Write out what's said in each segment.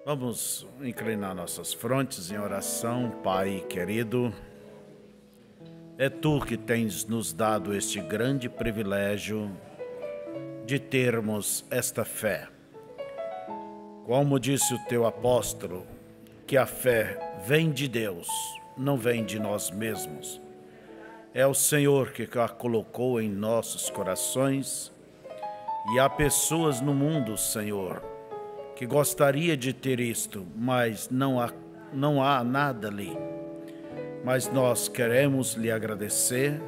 Vamos inclinar nossas frontes em oração. Pai querido, é Tu que tens nos dado este grande privilégio de termos esta fé. Como disse o Teu apóstolo, que a fé vem de Deus, não vem de nós mesmos. É o Senhor que a colocou em nossos corações e há pessoas no mundo, Senhor, que gostaria de ter isto, mas não há nada ali. Mas nós queremos lhe agradecer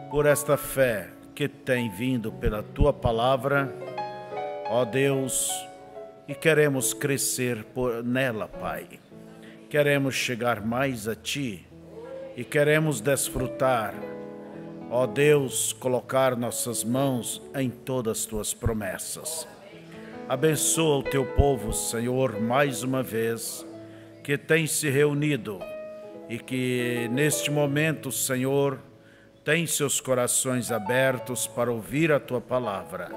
por esta fé que tem vindo pela Tua palavra, ó Deus, e queremos crescer nela, Pai. Queremos chegar mais a Ti e queremos desfrutar, ó Deus, colocar nossas mãos em todas as Tuas promessas. Abençoa o Teu povo, Senhor, mais uma vez, que tem se reunido e que neste momento, Senhor, tem seus corações abertos para ouvir a Tua palavra.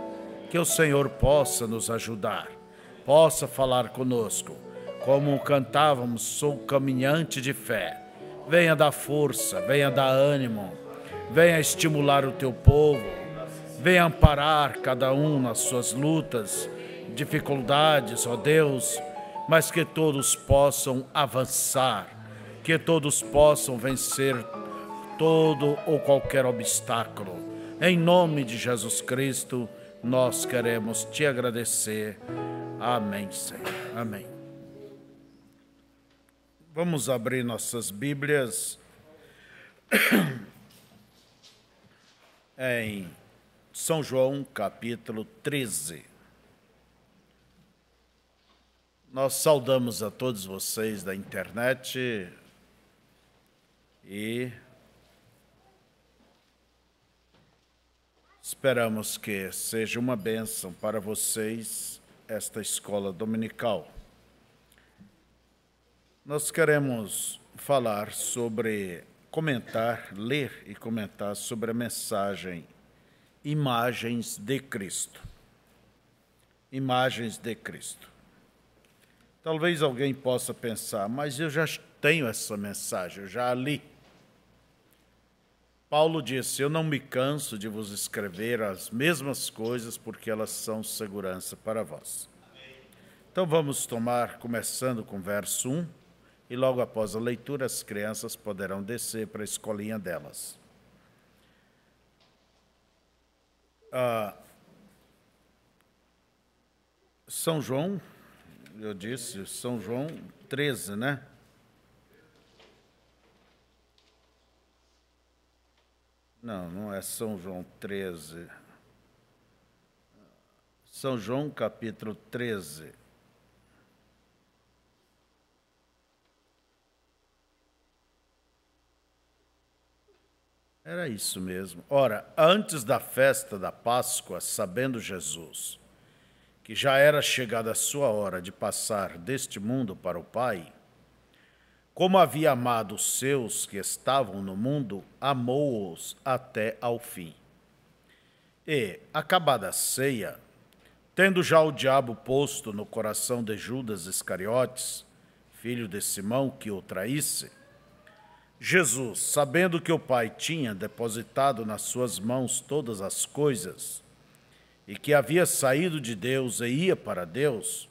Que o Senhor possa nos ajudar, possa falar conosco. Como cantávamos, sou caminhante de fé. Venha dar força, venha dar ânimo, venha estimular o Teu povo, venha amparar cada um nas suas lutas, dificuldades, ó Deus, mas que todos possam avançar, que todos possam vencer todo ou qualquer obstáculo. Em nome de Jesus Cristo, nós queremos Te agradecer. Amém, Senhor. Amém. Vamos abrir nossas Bíblias em São João, capítulo 13. Nós saudamos a todos vocês da internet e esperamos que seja uma bênção para vocês esta escola dominical. Nós queremos falar sobre, ler e comentar sobre a mensagem Imagens de Cristo. Imagens de Cristo. Talvez alguém possa pensar, mas eu já tenho essa mensagem, eu já a li. Paulo disse, eu não me canso de vos escrever as mesmas coisas, porque elas são segurança para vós. Então vamos começando com verso 1, e logo após a leitura as crianças poderão descer para a escolinha delas. São João, eu disse, São João 13, né? Não é São João 13. São João, capítulo 13. Era isso mesmo. Ora, antes da festa da Páscoa, sabendo Jesus que já era chegada a sua hora de passar deste mundo para o Pai, como havia amado os seus que estavam no mundo, amou-os até ao fim. E, acabada a ceia, tendo já o diabo posto no coração de Judas Iscariotes, filho de Simão, que o traísse, Jesus, sabendo que o Pai tinha depositado nas suas mãos todas as coisas, e que havia saído de Deus e ia para Deus,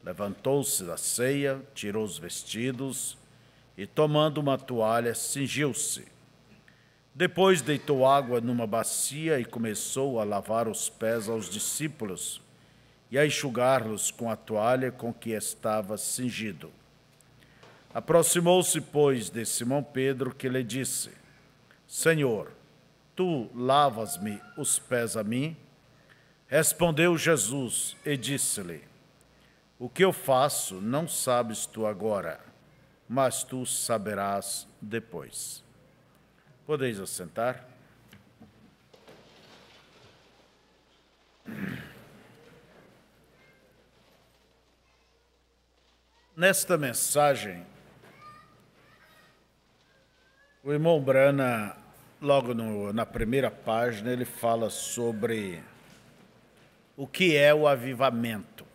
levantou-se da ceia, tirou os vestidos e, tomando uma toalha, cingiu-se. Depois deitou água numa bacia e começou a lavar os pés aos discípulos e a enxugar-los com a toalha com que estava cingido. Aproximou-se, pois, de Simão Pedro, que lhe disse, Senhor, tu lavas-me os pés a mim? Respondeu Jesus e disse-lhe, o que eu faço não sabes tu agora, mas tu saberás depois. Podeis assentar? Nesta mensagem, o irmão Brana, logo na primeira página, ele fala sobre o que é o avivamento.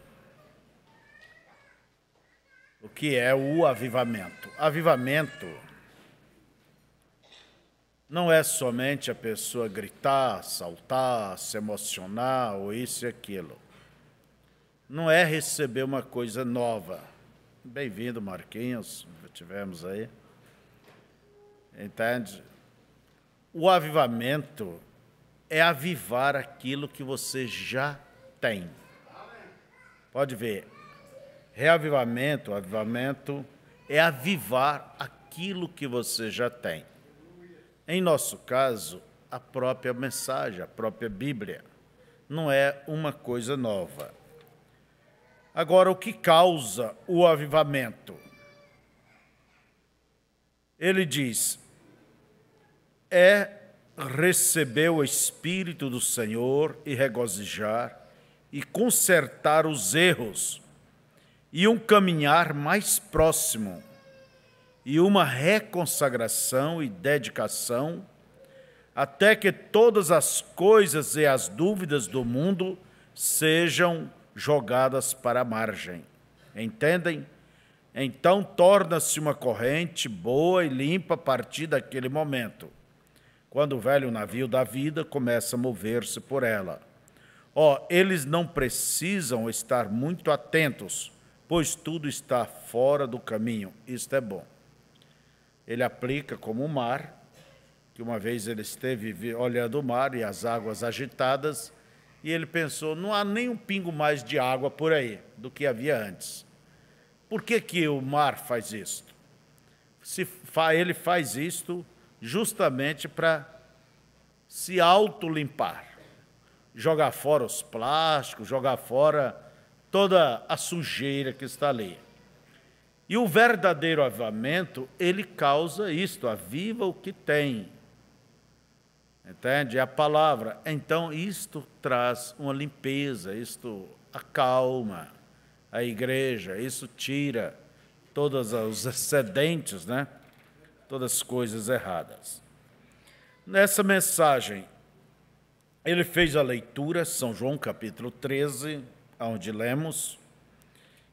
o que é o avivamento. Avivamento não é somente a pessoa gritar, saltar, se emocionar ou isso e aquilo. Não é receber uma coisa nova. Bem-vindo, Marquinhos, tivemos aí. Entende? O avivamento é avivar aquilo que você já tem. Pode ver. Reavivamento, avivamento é avivar aquilo que você já tem. Em nosso caso, a própria mensagem, a própria Bíblia, não é uma coisa nova. Agora, o que causa o avivamento? Ele diz, é receber o Espírito do Senhor e regozijar e consertar os erros e um caminhar mais próximo e uma reconsagração e dedicação até que todas as coisas e as dúvidas do mundo sejam jogadas para a margem. Entendem? Então torna-se uma corrente boa e limpa a partir daquele momento, quando o velho navio da vida começa a mover-se por ela. Eles não precisam estar muito atentos, pois tudo está fora do caminho. Isto é bom. Ele aplica como o mar, que uma vez ele esteve olhando o mar e as águas agitadas, e ele pensou, não há nem um pingo mais de água por aí do que havia antes. Por que o mar faz isto? Ele faz isto justamente para se autolimpar, jogar fora os plásticos, jogar fora toda a sujeira que está ali. E o verdadeiro avivamento, ele causa isto, aviva o que tem. Entende? É a palavra. Então, isto traz uma limpeza, isto acalma a igreja, isso tira todos os excedentes, né? Todas as coisas erradas. Nessa mensagem, ele fez a leitura, São João capítulo 13, onde lemos,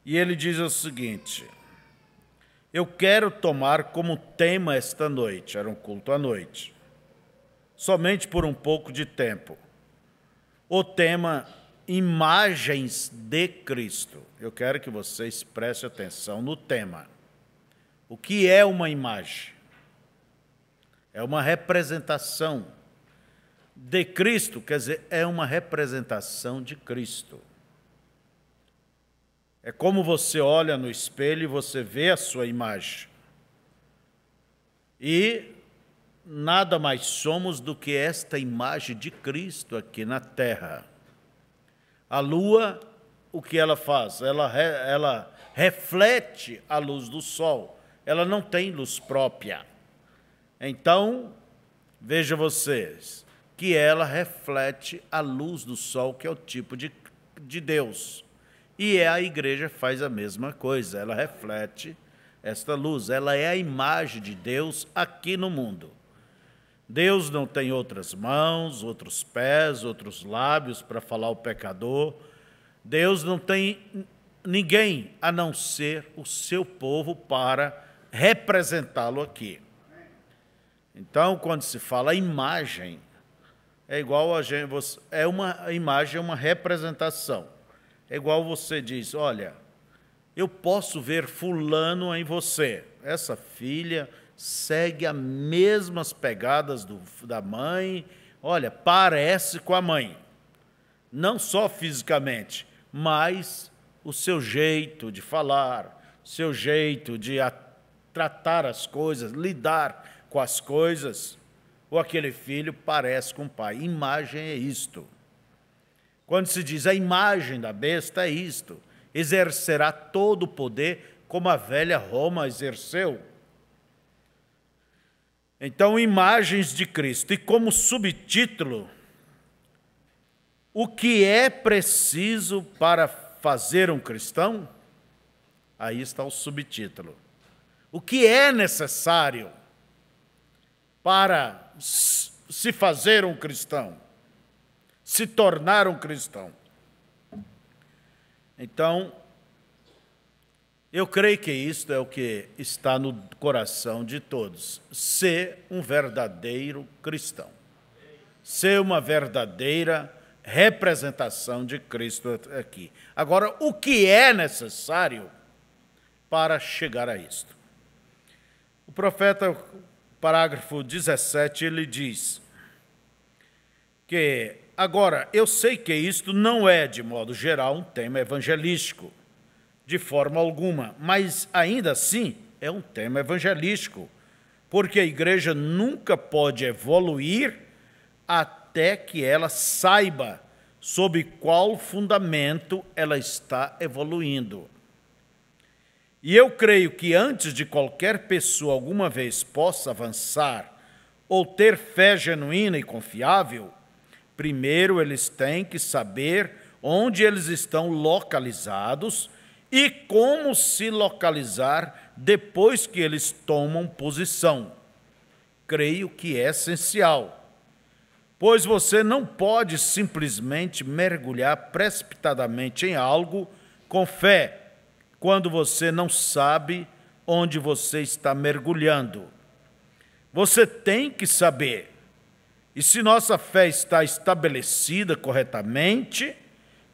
e ele diz o seguinte, eu quero tomar como tema esta noite, era um culto à noite, somente por um pouco de tempo, o tema imagens de Cristo. Eu quero que vocês prestem atenção no tema. O que é uma imagem? É uma representação de Cristo, quer dizer, é uma representação de Cristo. É como você olha no espelho e você vê a sua imagem. E nada mais somos do que esta imagem de Cristo aqui na terra. A lua, o que ela faz? Ela reflete a luz do sol. Ela não tem luz própria. Então, veja vocês, que ela reflete a luz do sol, que é o tipo de Deus. E a igreja faz a mesma coisa, ela reflete esta luz. Ela é a imagem de Deus aqui no mundo. Deus não tem outras mãos, outros pés, outros lábios para falar ao pecador. Deus não tem ninguém a não ser o seu povo para representá-lo aqui. Então, quando se fala imagem, é igual a gente, é uma imagem, é uma representação. É igual você diz, olha, eu posso ver fulano em você. Essa filha segue as mesmas pegadas da mãe, olha, parece com a mãe. Não só fisicamente, mas o seu jeito de falar, o seu jeito de tratar as coisas, lidar com as coisas, ou aquele filho parece com o pai. Imagem é isto. Quando se diz a imagem da besta é isto, exercerá todo o poder como a velha Roma exerceu. Então, imagens de Cristo. E como subtítulo, o que é preciso para fazer um cristão? Aí está o subtítulo. O que é necessário para se fazer um cristão? Se tornar um cristão? Então, Eu creio que isto é o que está no coração de todos. Ser um verdadeiro cristão. Ser uma verdadeira representação de Cristo aqui. Agora, o que é necessário para chegar a isto? O profeta, parágrafo 17, ele diz que, agora, eu sei que isto não é, de modo geral, um tema evangelístico, de forma alguma, mas ainda assim é um tema evangelístico, porque a igreja nunca pode evoluir até que ela saiba sob qual fundamento ela está evoluindo. E eu creio que antes de qualquer pessoa alguma vez possa avançar ou ter fé genuína e confiável, primeiro eles têm que saber onde eles estão localizados e como se localizar depois que eles tomam posição. Creio que é essencial, pois você não pode simplesmente mergulhar precipitadamente em algo com fé, quando você não sabe onde você está mergulhando. Você tem que saber, e se nossa fé está estabelecida corretamente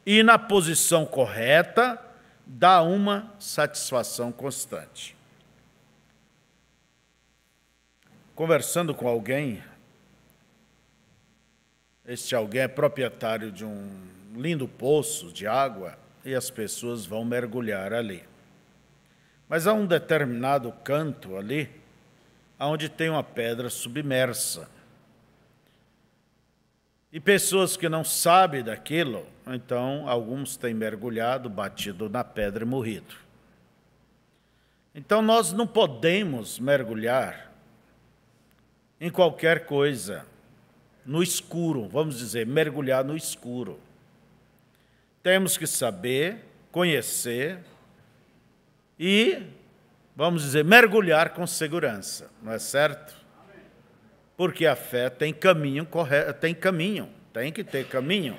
e na posição correta, dá uma satisfação constante. Conversando com alguém, este alguém é proprietário de um lindo poço de água e as pessoas vão mergulhar ali. Mas há um determinado canto ali, onde tem uma pedra submersa. E pessoas que não sabem daquilo, então alguns têm mergulhado, batido na pedra e morrido. Então nós não podemos mergulhar em qualquer coisa, no escuro, vamos dizer, mergulhar no escuro. Temos que saber, conhecer e, vamos dizer, mergulhar com segurança, não é certo? Porque a fé tem caminho correto, tem que ter caminho.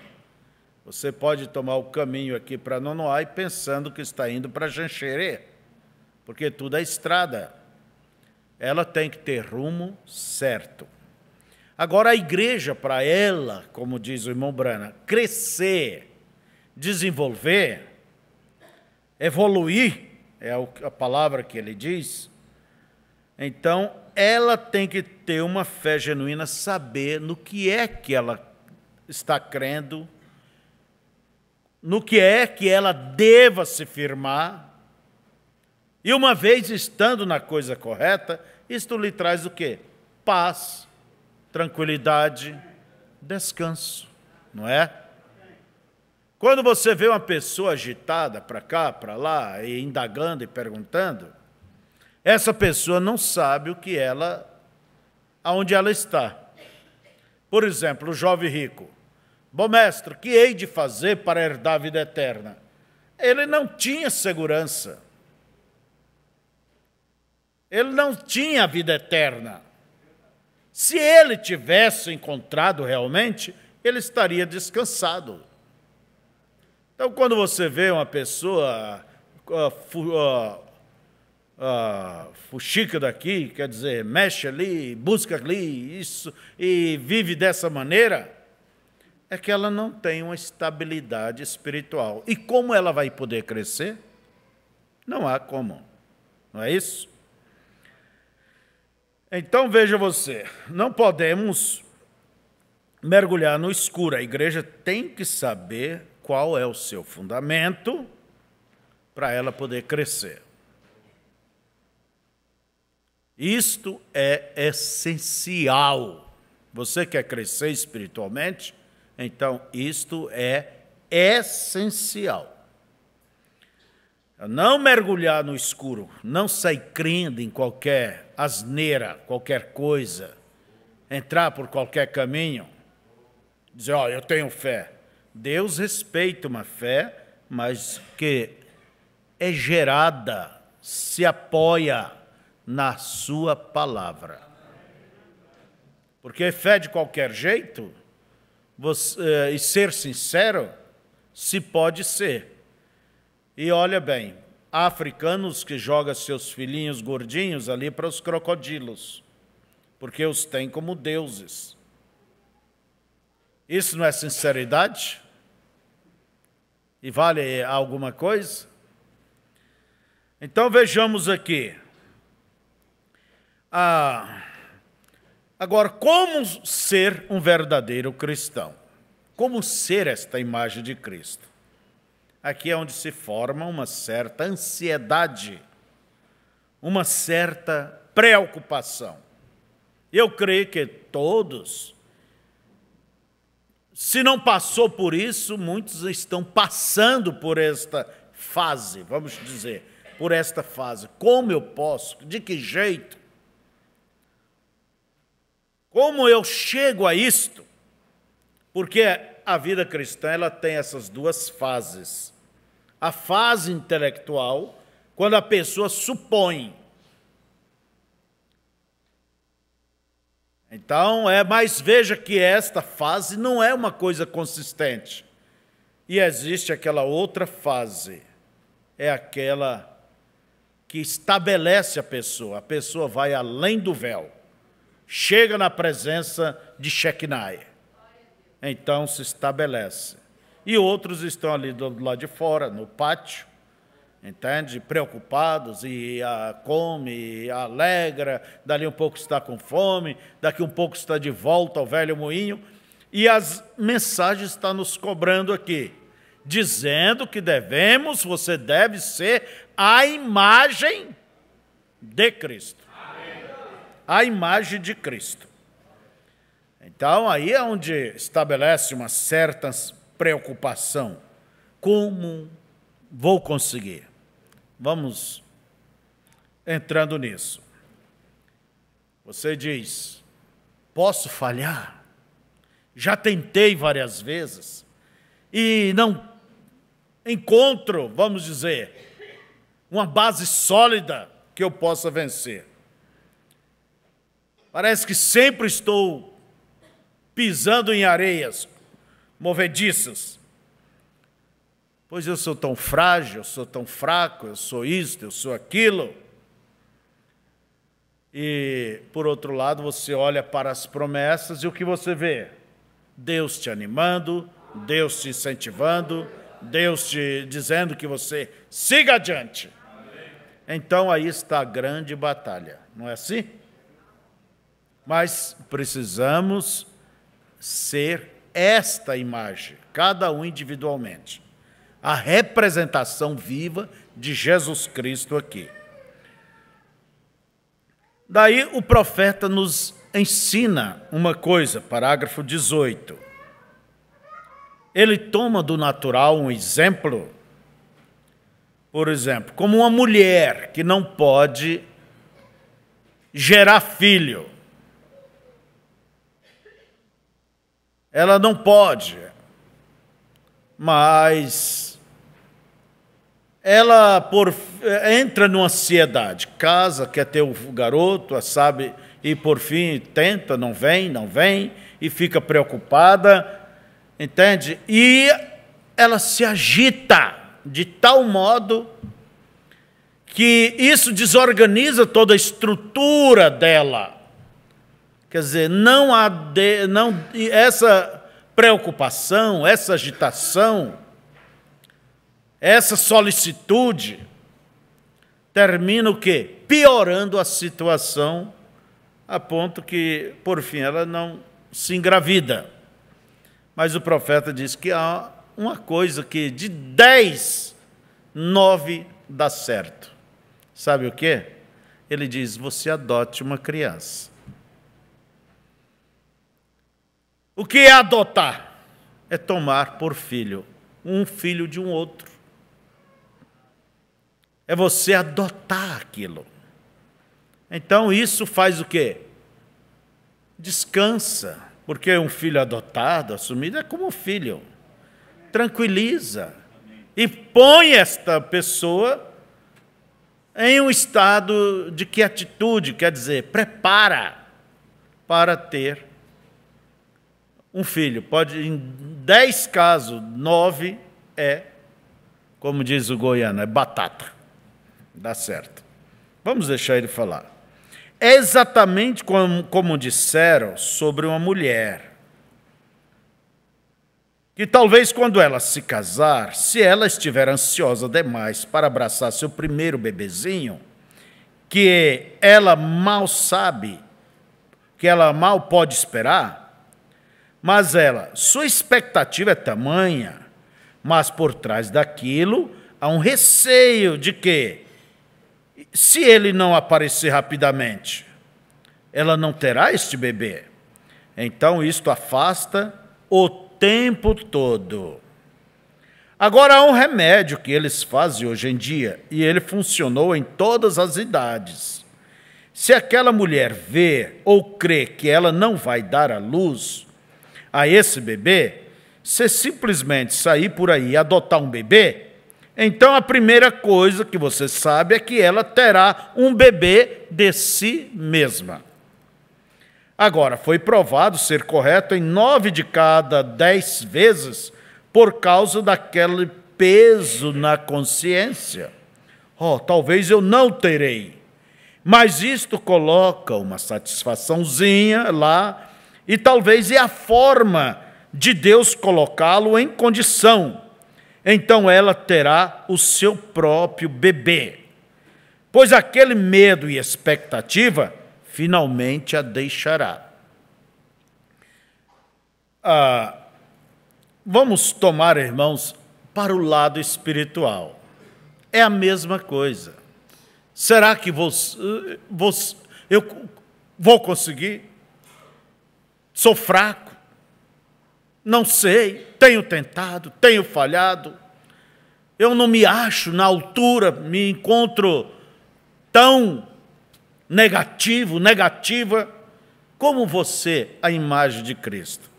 Você pode tomar o caminho aqui para Nonoai pensando que está indo para Janxerê, porque tudo é estrada. Ela tem que ter rumo certo. Agora, a igreja, para ela, como diz o irmão Brana, crescer, desenvolver, evoluir, é a palavra que ele diz, então ela tem que ter uma fé genuína, saber no que é que ela está crendo, no que é que ela deva se firmar, e uma vez estando na coisa correta, isto lhe traz o quê? Paz, tranquilidade, descanso, não é? Quando você vê uma pessoa agitada para cá, para lá, e indagando e perguntando, essa pessoa não sabe aonde ela está. Por exemplo, o jovem rico. Bom, mestre, que hei de fazer para herdar a vida eterna? Ele não tinha segurança. Ele não tinha a vida eterna. Se ele tivesse encontrado realmente, ele estaria descansado. Então, quando você vê uma pessoa fuxica daqui, quer dizer, mexe ali, busca ali, isso, e vive dessa maneira, é que ela não tem uma estabilidade espiritual. E como ela vai poder crescer? Não há como, não é isso? Então, veja você, não podemos mergulhar no escuro. A igreja tem que saber qual é o seu fundamento para ela poder crescer. Isto é essencial. Você quer crescer espiritualmente? Então, isto é essencial. Não mergulhar no escuro, não sair crendo em qualquer asneira, qualquer coisa, entrar por qualquer caminho, dizer, eu tenho fé. Deus respeita uma fé, mas que é gerada, se apoia na sua palavra. Porque fé de qualquer jeito, e ser sincero, se pode ser. E olha bem, africanos que jogam seus filhinhos gordinhos ali para os crocodilos, porque os têm como deuses. Isso não é sinceridade? E vale alguma coisa? Então vejamos aqui. Agora, como ser um verdadeiro cristão? Como ser esta imagem de Cristo? Aqui é onde se forma uma certa ansiedade, uma certa preocupação. Eu creio que todos, se não passou por isso, muitos estão passando por esta fase, vamos dizer, por esta fase. Como eu posso? De que jeito? Como eu chego a isto? Porque a vida cristã ela tem essas duas fases. A fase intelectual, quando a pessoa supõe. Então, mas veja que esta fase não é uma coisa consistente. E existe aquela outra fase, é aquela que estabelece a pessoa vai além do véu, chega na presença de Shekinah. Então se estabelece. E outros estão ali do lado de fora, no pátio, entende? Preocupados, e come, e alegra, dali um pouco está com fome, daqui um pouco está de volta ao velho moinho. E as mensagens estão nos cobrando aqui, dizendo que você deve ser a imagem de Cristo. A imagem de Cristo. Então, aí é onde estabelece uma certa preocupação. Como vou conseguir? Vamos entrando nisso. Você diz, posso falhar? Já tentei várias vezes e não encontro, vamos dizer, uma base sólida que eu possa vencer. Parece que sempre estou pisando em areias movediças. Pois eu sou tão frágil, eu sou tão fraco, eu sou isto, eu sou aquilo. E, por outro lado, você olha para as promessas e o que você vê? Deus te animando, Deus te incentivando, Deus te dizendo que você siga adiante. Então, aí está a grande batalha, não é assim? Mas precisamos ser esta imagem, cada um individualmente. A representação viva de Jesus Cristo aqui. Daí o profeta nos ensina uma coisa, parágrafo 18. Ele toma do natural um exemplo, por exemplo, como uma mulher que não pode gerar filho. Ela não pode, mas ela entra numa ansiedade, casa, quer ter o garoto, sabe, e por fim tenta, não vem, e fica preocupada, entende? E ela se agita de tal modo que isso desorganiza toda a estrutura dela. Quer dizer, essa preocupação, essa agitação, essa solicitude, termina o quê? Piorando a situação, a ponto que, por fim, ela não se engravida. Mas o profeta diz que há uma coisa que de 10, 9 dá certo. Sabe o quê? Ele diz, você adote uma criança. O que é adotar? É tomar por filho, um filho de um outro. É você adotar aquilo. Então isso faz o quê? Descansa, porque um filho adotado, assumido, é como um filho. Tranquiliza e põe esta pessoa em um estado de que atitude, quer dizer, prepara para ter um filho. Pode, em 10 casos, 9 é, como diz o goiano, é batata. Dá certo. Vamos deixar ele falar. É exatamente como disseram sobre uma mulher, que talvez quando ela se casar, se ela estiver ansiosa demais para abraçar seu primeiro bebezinho, que ela mal sabe, que ela mal pode esperar, mas sua expectativa é tamanha, mas por trás daquilo há um receio de que, se ele não aparecer rapidamente, ela não terá este bebê. Então isto afasta o tempo todo. Agora há um remédio que eles fazem hoje em dia, e ele funcionou em todas as idades. Se aquela mulher vê ou crê que ela não vai dar à luz a esse bebê, se simplesmente sair por aí e adotar um bebê, então a primeira coisa que você sabe é que ela terá um bebê de si mesma. Agora, foi provado ser correto em 9 de cada 10 vezes por causa daquele peso na consciência. Talvez eu não terei. Mas isto coloca uma satisfaçãozinha lá, e talvez é a forma de Deus colocá-lo em condição. Então ela terá o seu próprio bebê, pois aquele medo e expectativa finalmente a deixará. Vamos tomar, irmãos, para o lado espiritual. É a mesma coisa. Será que eu vou conseguir? Sou fraco. Não sei. Tenho tentado, tenho falhado. Eu não me acho na altura, me encontro tão negativa, como você, a imagem de Cristo.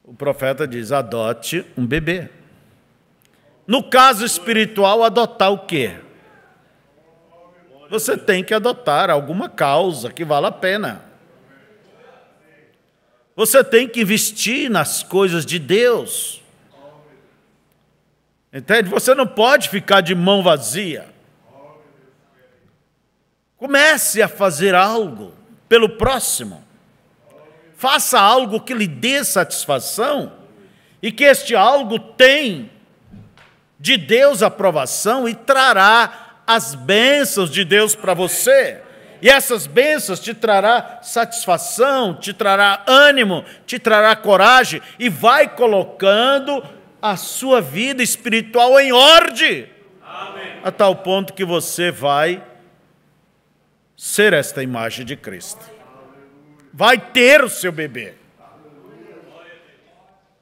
O profeta diz, adote um bebê. No caso espiritual, adotar o quê? Você tem que adotar alguma causa que vale a pena. Você tem que investir nas coisas de Deus. Entende? Você não pode ficar de mão vazia. Comece a fazer algo pelo próximo. Faça algo que lhe dê satisfação e que este algo tem de Deus aprovação e trará as bênçãos de Deus para você. E essas bênçãos te trará satisfação, te trará ânimo, te trará coragem e vai colocando a sua vida espiritual em ordem. Amém. A tal ponto que você vai ser esta imagem de Cristo. Vai ter o seu bebê.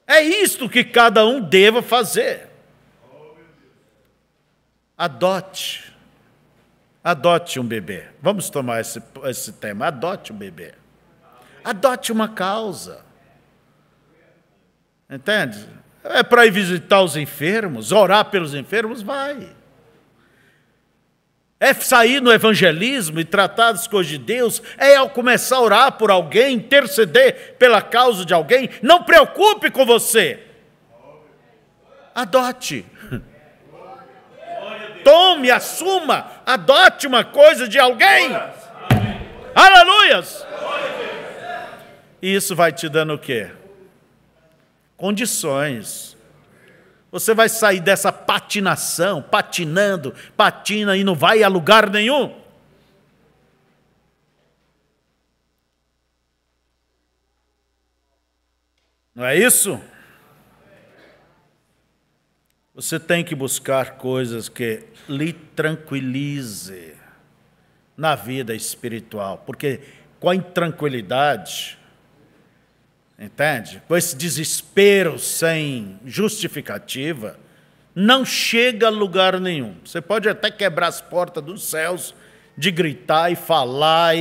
É isto que cada um deva fazer. Adote. Adote um bebê. Vamos tomar esse tema. Adote um bebê. Adote uma causa. Entende? É para ir visitar os enfermos, orar pelos enfermos? Vai. É sair no evangelismo e tratar das coisas de Deus? É ao começar a orar por alguém, interceder pela causa de alguém? Não preocupe com você. Adote. Tome, assuma, adote uma coisa de alguém. Aleluias! E isso vai te dando o quê? Condições. Você vai sair dessa patinação, patina e não vai a lugar nenhum. Não é isso? Você tem que buscar coisas que lhe tranquilize na vida espiritual, porque com a intranquilidade, entende? Com esse desespero sem justificativa, não chega a lugar nenhum. Você pode até quebrar as portas dos céus de gritar e falar,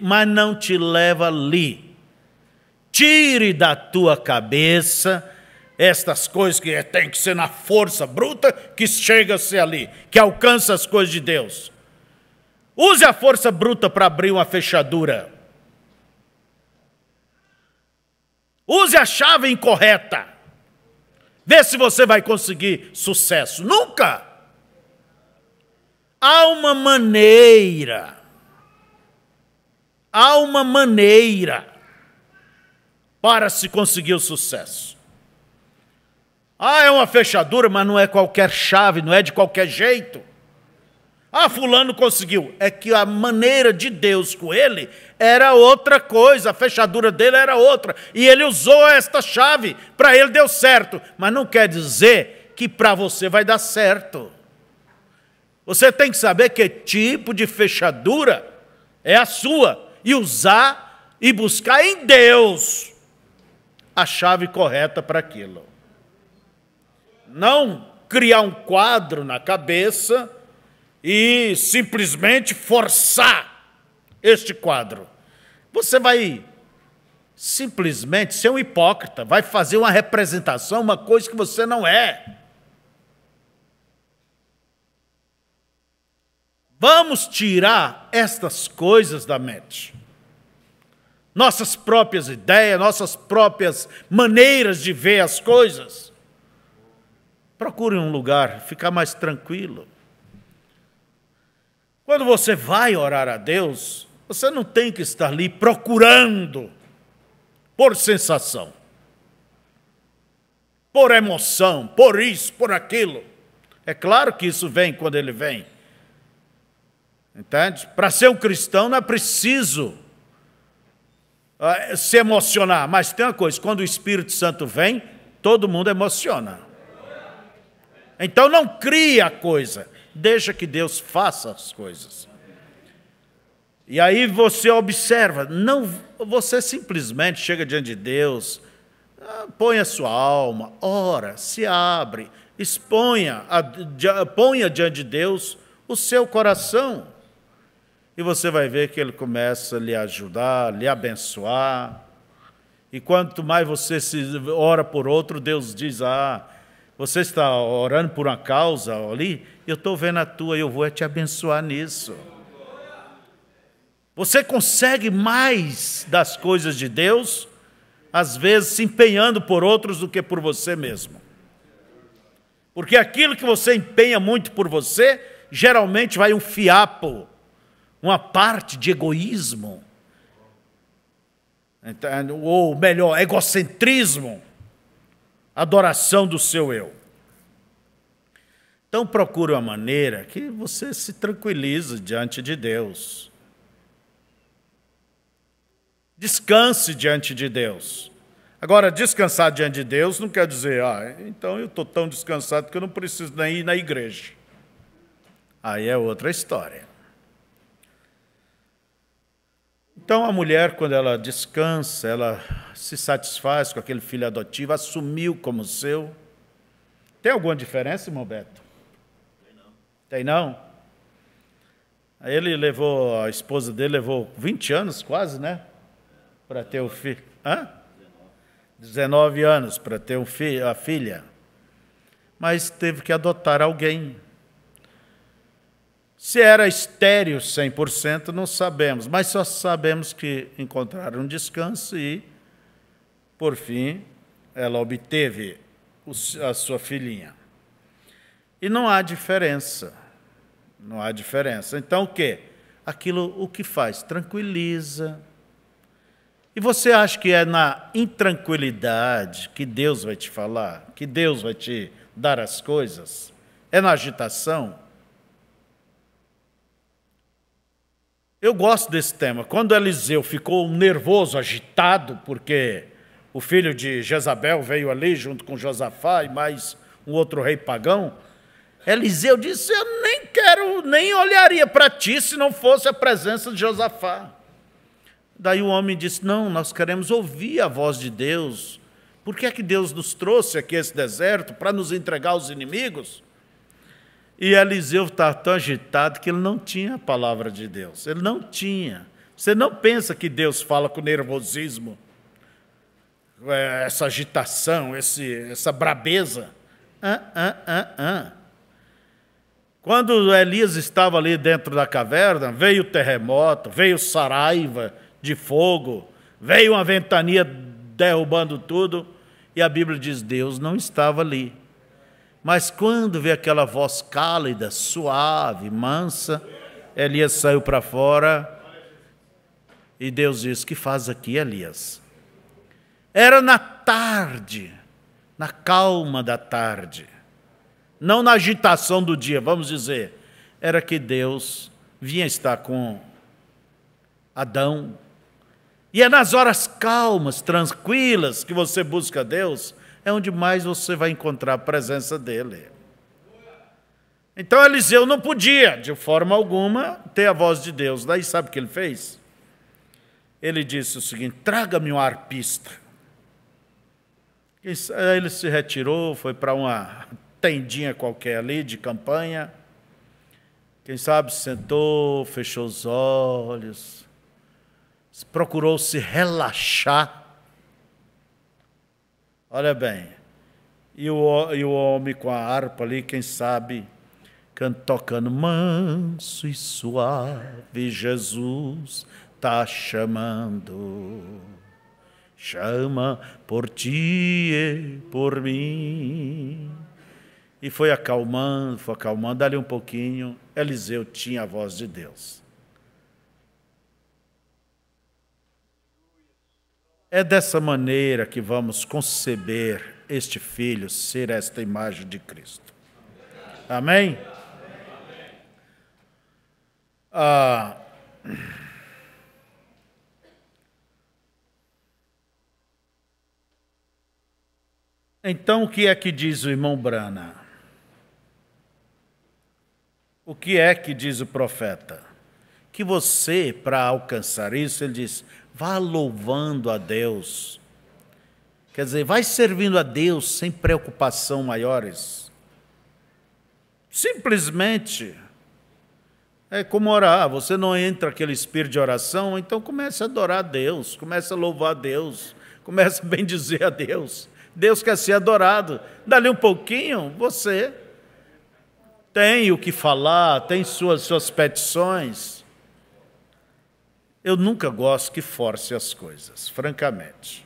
mas não te leva ali. Tire da tua cabeça estas coisas que tem que ser na força bruta que chega a ser ali, que alcança as coisas de Deus. Use a força bruta para abrir uma fechadura. Use a chave incorreta. Vê se você vai conseguir sucesso. Nunca! Há uma maneira para se conseguir o sucesso. É uma fechadura, mas não é qualquer chave, não é de qualquer jeito. Fulano conseguiu. É que a maneira de Deus com ele era outra coisa, a fechadura dele era outra. E ele usou esta chave, para ele deu certo. Mas não quer dizer que para você vai dar certo. Você tem que saber que tipo de fechadura é a sua. E usar e buscar em Deus a chave correta para aquilo. Não criar um quadro na cabeça e simplesmente forçar este quadro. Você vai simplesmente ser um hipócrita, vai fazer uma representação, uma coisa que você não é. Vamos tirar estas coisas da mente. Nossas próprias ideias, nossas próprias maneiras de ver as coisas. Procure um lugar, ficar mais tranquilo. Quando você vai orar a Deus, você não tem que estar ali procurando por sensação, por emoção, por isso, por aquilo. É claro que isso vem quando ele vem. Entende? Para ser um cristão não é preciso se emocionar, mas tem uma coisa, quando o Espírito Santo vem, todo mundo emociona. Então não cria a coisa, deixa que Deus faça as coisas. E aí você observa, não, você simplesmente chega diante de Deus, põe a sua alma, ora, se abre, ponha diante de Deus o seu coração. E você vai ver que Ele começa a lhe ajudar, lhe abençoar. E quanto mais você se ora por outro, Deus diz, você está orando por uma causa ali, eu estou vendo a tua e eu vou te abençoar nisso. Você consegue mais das coisas de Deus, às vezes se empenhando por outros do que por você mesmo. Porque aquilo que você empenha muito por você, geralmente vai um fiapo, uma parte de egoísmo, ou melhor, egocentrismo, adoração do seu eu. Então procure uma maneira que você se tranquilize diante de Deus. Descanse diante de Deus. Agora, descansar diante de Deus não quer dizer, então eu estou tão descansado que eu não preciso nem ir na igreja. Aí é outra história. Então, a mulher, quando ela descansa, ela se satisfaz com aquele filho adotivo, assumiu como seu. Tem alguma diferença, irmão Beto? Tem não? Aí ele levou, a esposa dele levou 20 anos quase, né? Para ter o filho. 19 anos para ter a filha. Mas teve que adotar alguém. Se era estéril 100%, não sabemos, mas só sabemos que encontraram um descanso e, por fim, ela obteve a sua filhinha. E não há diferença, não há diferença. Então o quê? Aquilo o que faz? Tranquiliza. E você acha que é na intranquilidade que Deus vai te falar, que Deus vai te dar as coisas? É na agitação? Eu gosto desse tema. Quando Eliseu ficou nervoso, agitado, porque o filho de Jezabel veio ali junto com Josafá e mais um outro rei pagão, Eliseu disse, eu nem olharia para ti se não fosse a presença de Josafá. Daí o homem disse, não, nós queremos ouvir a voz de Deus. Por que é que Deus nos trouxe aqui a esse deserto? Para nos entregar aos inimigos? E Eliseu estava tão agitado que ele não tinha a palavra de Deus. Ele não tinha. Você não pensa que Deus fala com nervosismo, essa agitação, essa brabeza. Quando Elias estava ali dentro da caverna, veio o terremoto, veio saraiva de fogo, veio uma ventania derrubando tudo, e a Bíblia diz, Deus não estava ali. Mas quando vê aquela voz cálida, suave, mansa, Elias saiu para fora e Deus disse: "Que faz aqui, Elias?" Era na tarde, na calma da tarde, não na agitação do dia, vamos dizer. Era que Deus vinha estar com Adão. E é nas horas calmas, tranquilas, que você busca Deus, é onde mais você vai encontrar a presença dele. Então Eliseu não podia, de forma alguma, ter a voz de Deus. Daí sabe o que ele fez? Ele disse o seguinte: "Traga-me um arpista." Aí ele se retirou, foi para uma tendinha qualquer ali, de campanha. Quem sabe sentou, fechou os olhos, procurou se relaxar. Olha bem, e o homem com a harpa ali, quem sabe, tocando: "Manso e suave, Jesus tá chamando, chama por ti e por mim." E foi acalmando, dali um pouquinho, Eliseu tinha a voz de Deus. É dessa maneira que vamos conceber este filho ser esta imagem de Cristo. Amém? Então, o que é que diz o irmão Brana? O que é que diz o profeta? Que você, para alcançar isso, ele diz: vá louvando a Deus. Quer dizer, vai servindo a Deus sem preocupação maiores. Simplesmente. É como orar. Você não entra naquele espírito de oração, então comece a adorar a Deus, comece a louvar a Deus, comece a bendizer a Deus. Deus quer ser adorado. Dali um pouquinho, você tem o que falar, tem suas petições. Eu nunca gosto que force as coisas, francamente.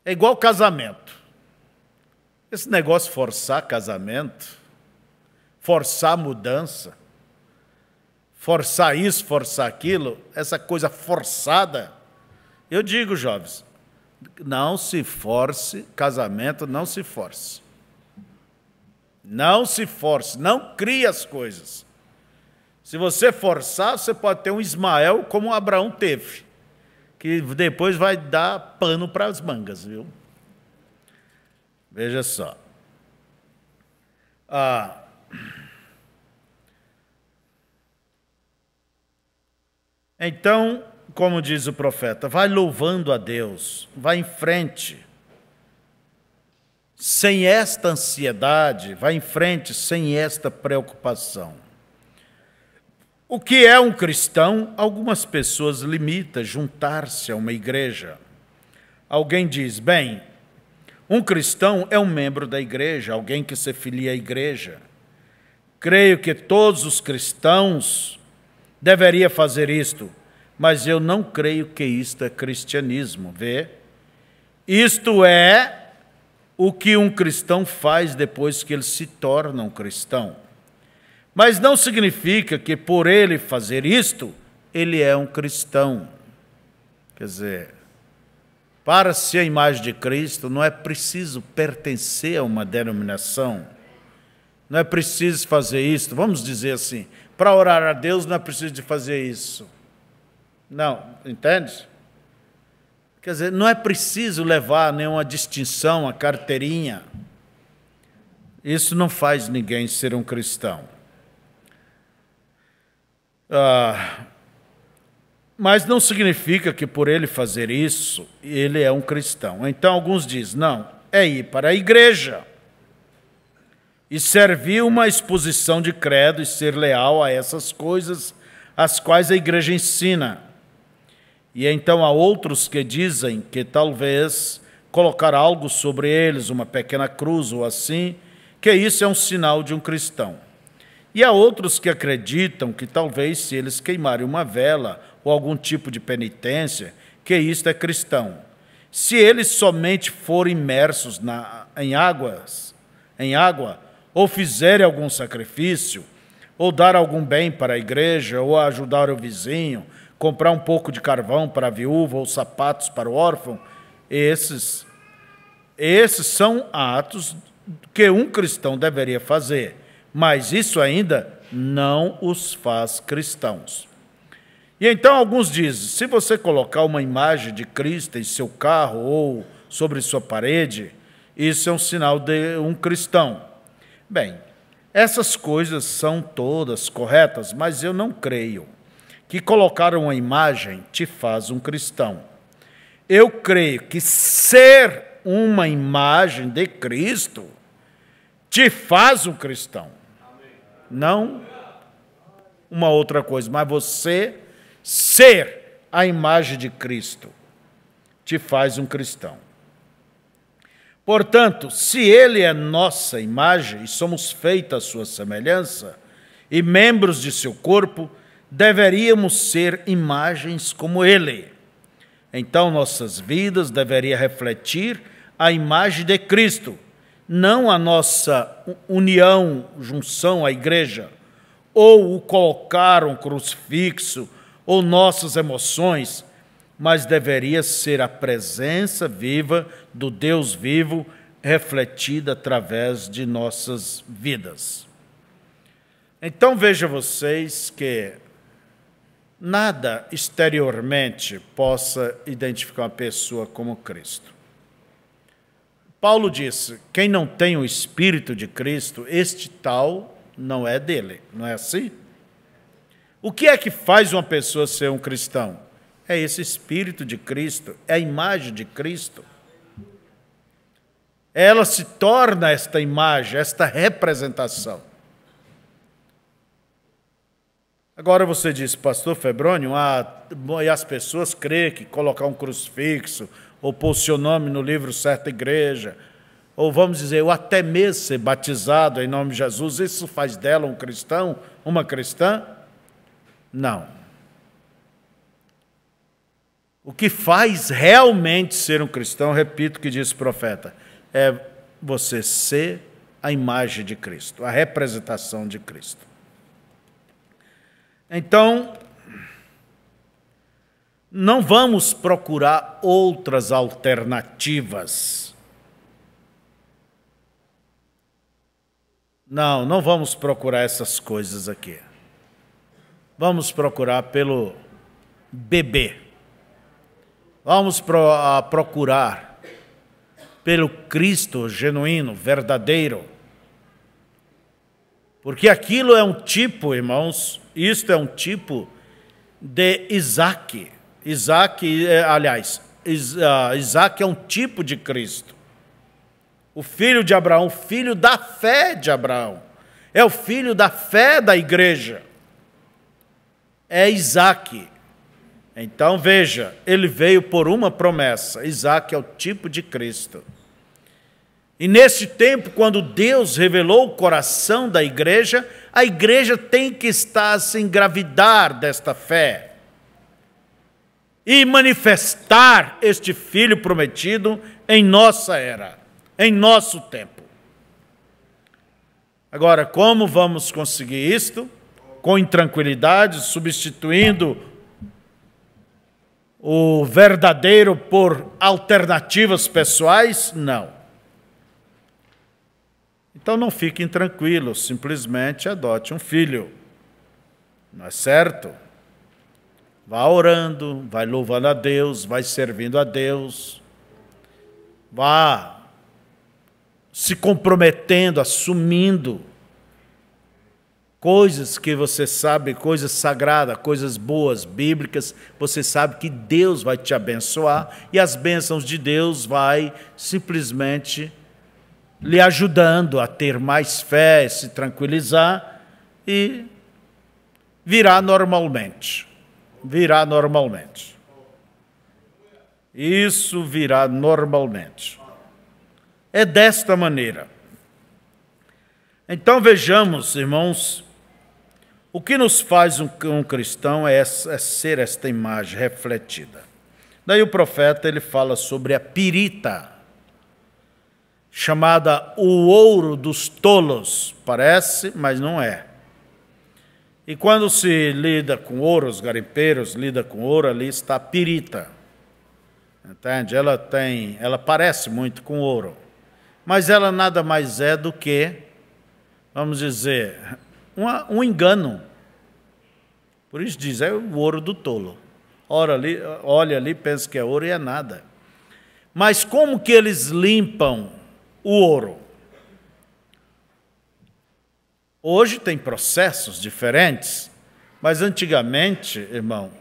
É igual casamento. Esse negócio de forçar casamento, forçar mudança, forçar isso, forçar aquilo, essa coisa forçada, eu digo, jovens, não se force casamento, não se force. Não se force, não crie as coisas. Se você forçar, você pode ter um Ismael como Abraão teve, que depois vai dar pano para as mangas, viu? Veja só. Então, como diz o profeta, vai louvando a Deus, vai em frente. Sem esta ansiedade, vai em frente sem esta preocupação. O que é um cristão? Algumas pessoas limitam juntar-se a uma igreja. Alguém diz: bem, um cristão é um membro da igreja, alguém que se filia à igreja. Creio que todos os cristãos deveriam fazer isto, mas eu não creio que isto é cristianismo, vê? Isto é o que um cristão faz depois que ele se torna um cristão. Mas não significa que por ele fazer isto, ele é um cristão. Quer dizer, para ser a imagem de Cristo, não é preciso pertencer a uma denominação, não é preciso fazer isso. Vamos dizer assim, para orar a Deus não é preciso de fazer isso. Não, entende? Quer dizer, não é preciso levar nenhuma distinção, a carteirinha. Isso não faz ninguém ser um cristão. Mas não significa que por ele fazer isso, ele é um cristão. Então alguns dizem: não, é ir para a igreja e servir uma exposição de credo e ser leal a essas coisas as quais a igreja ensina. E então há outros que dizem que talvez colocar algo sobre eles, uma pequena cruz ou assim, que isso é um sinal de um cristão. E há outros que acreditam que talvez se eles queimarem uma vela ou algum tipo de penitência, que isto é cristão. Se eles somente forem imersos em águas, em água, ou fizerem algum sacrifício, ou dar algum bem para a igreja, ou ajudar o vizinho, comprar um pouco de carvão para a viúva, ou sapatos para o órfão, esses são atos que um cristão deveria fazer, mas isso ainda não os faz cristãos. E então alguns dizem, se você colocar uma imagem de Cristo em seu carro ou sobre sua parede, isso é um sinal de um cristão. Bem, essas coisas são todas corretas, mas eu não creio que colocar uma imagem te faz um cristão. Eu creio que ser uma imagem de Cristo te faz um cristão. Não uma outra coisa, mas você ser a imagem de Cristo te faz um cristão. Portanto, se Ele é nossa imagem e somos feitos à sua semelhança e membros de seu corpo, deveríamos ser imagens como Ele. Então, nossas vidas deveriam refletir a imagem de Cristo, não a nossa união, junção à igreja, ou o colocar um crucifixo, ou nossas emoções, mas deveria ser a presença viva do Deus vivo refletida através de nossas vidas. Então veja vocês que nada exteriormente possa identificar uma pessoa como Cristo. Paulo disse, quem não tem o Espírito de Cristo, este tal não é dele, não é assim? O que é que faz uma pessoa ser um cristão? É esse Espírito de Cristo, é a imagem de Cristo. Ela se torna esta imagem, esta representação. Agora você diz, pastor Febrônio, e as pessoas creem que colocar um crucifixo, ou pôr seu nome no livro certa igreja, ou vamos dizer, ou até mesmo ser batizado em nome de Jesus, isso faz dela um cristão, uma cristã? Não. O que faz realmente ser um cristão, repito o que diz o profeta, é você ser a imagem de Cristo, a representação de Cristo. Então, não vamos procurar outras alternativas. Não vamos procurar essas coisas aqui. Vamos procurar pelo bebê. Vamos procurar pelo Cristo genuíno, verdadeiro. Porque aquilo é um tipo, irmãos, isto é um tipo de Isaac. Isaac é um tipo de Cristo. O filho de Abraão, o filho da fé de Abraão. É o filho da fé da igreja. É Isaac. Então veja, ele veio por uma promessa. Isaac é o tipo de Cristo. E nesse tempo, quando Deus revelou o coração da igreja, a igreja tem que estar a se engravidar desta fé e manifestar este Filho prometido em nossa era, em nosso tempo. Agora, como vamos conseguir isto? Com intranquilidade, substituindo o verdadeiro por alternativas pessoais? Não. Então não fiquem tranquilos, simplesmente adote um filho. Não é certo? Vá orando, vai louvando a Deus, vai servindo a Deus. Vá se comprometendo, assumindo coisas que você sabe, coisas sagradas, coisas boas, bíblicas, você sabe que Deus vai te abençoar e as bênçãos de Deus vai simplesmente lhe ajudando a ter mais fé, se tranquilizar e virá normalmente. Virá normalmente. Isso virá normalmente. É desta maneira. Então vejamos, irmãos, o que nos faz um cristão é ser esta imagem refletida. Daí o profeta ele fala sobre a pirita. chamada o ouro dos tolos. Parece, mas não é. E quando se lida com ouro, os garimpeiros lidam com ouro, ali está a pirita. Entende? Ela parece muito com ouro, mas ela nada mais é do que, vamos dizer, um engano. Por isso diz, é o ouro do tolo. Olha ali, pensa que é ouro e é nada. Mas como que eles limpam o ouro? Hoje tem processos diferentes, mas antigamente, irmão,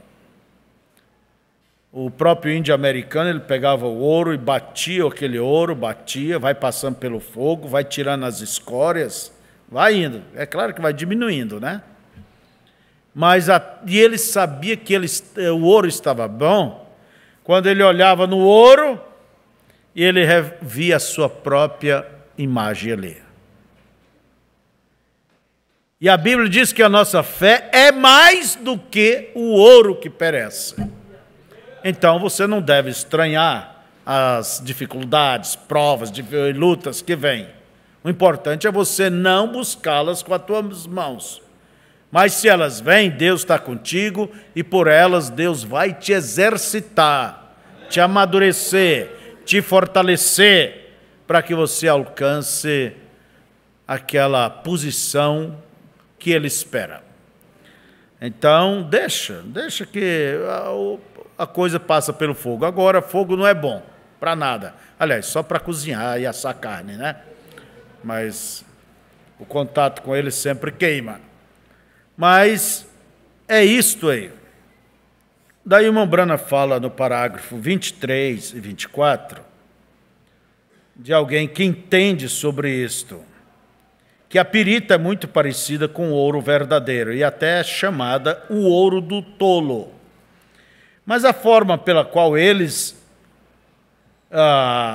o próprio índio americano, ele pegava o ouro e batia aquele ouro, vai passando pelo fogo, vai tirando as escórias, vai indo. É claro que vai diminuindo, né? E ele sabia que o ouro estava bom quando ele olhava no ouro e ele via a sua própria imagem ali. E a Bíblia diz que a nossa fé é mais do que o ouro que perece. Então você não deve estranhar as dificuldades, provas, lutas que vêm. O importante é você não buscá-las com as tuas mãos. Mas se elas vêm, Deus está contigo e por elas Deus vai te exercitar, te amadurecer, te fortalecer, para que você alcance aquela posição que Ele espera. Então, deixa que a coisa passa pelo fogo. Agora, fogo não é bom para nada. Aliás, só para cozinhar e assar carne, né? Mas o contato com ele sempre queima. Mas é isto aí. Daí o irmão Brana fala no parágrafo 23 e 24 de alguém que entende sobre isto, que a pirita é muito parecida com o ouro verdadeiro e até é chamada o ouro do tolo. Mas a forma pela qual eles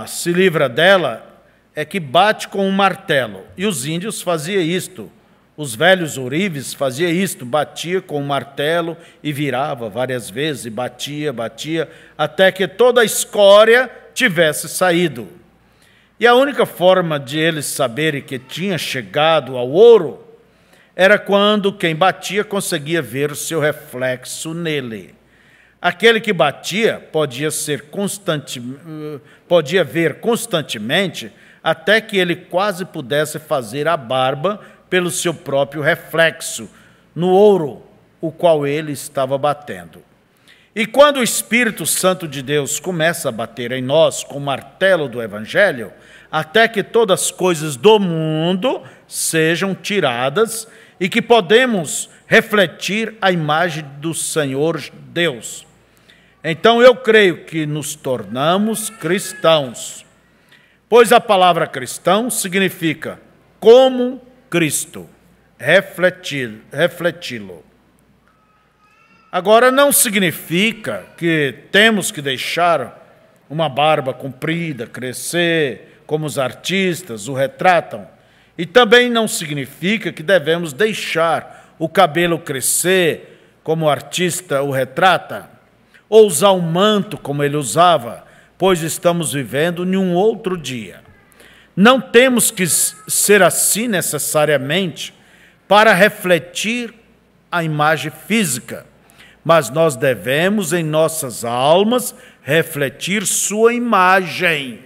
se livra dela é que bate com um martelo. E os índios faziam isto. Os velhos ourives faziam isto, batia com um martelo e virava várias vezes, e batia, até que toda a escória tivesse saído. E a única forma de eles saberem que tinha chegado ao ouro era quando quem batia conseguia ver o seu reflexo nele. Aquele que batia podia ver constantemente até que ele quase pudesse fazer a barba pelo seu próprio reflexo no ouro, o qual ele estava batendo. E quando o Espírito Santo de Deus começa a bater em nós com o martelo do Evangelho, até que todas as coisas do mundo sejam tiradas e que podemos refletir a imagem do Senhor Deus. Então eu creio que nos tornamos cristãos, pois a palavra cristão significa como Cristo, refleti-lo. Agora, não significa que temos que deixar uma barba comprida, crescer, como os artistas o retratam. E também não significa que devemos deixar o cabelo crescer, como o artista o retrata, ou usar um manto como ele usava, pois estamos vivendo em um outro dia. Não temos que ser assim necessariamente para refletir a imagem física, mas nós devemos em nossas almas refletir sua imagem.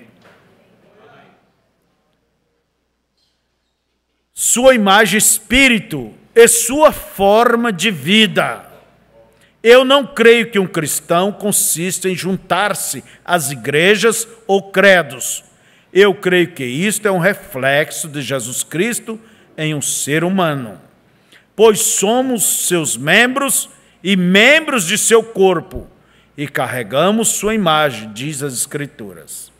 Sua imagem espírito e sua forma de vida. Eu não creio que um cristão consista em juntar-se às igrejas ou credos. Eu creio que isto é um reflexo de Jesus Cristo em um ser humano, pois somos seus membros e membros de seu corpo, e carregamos sua imagem, diz as Escrituras.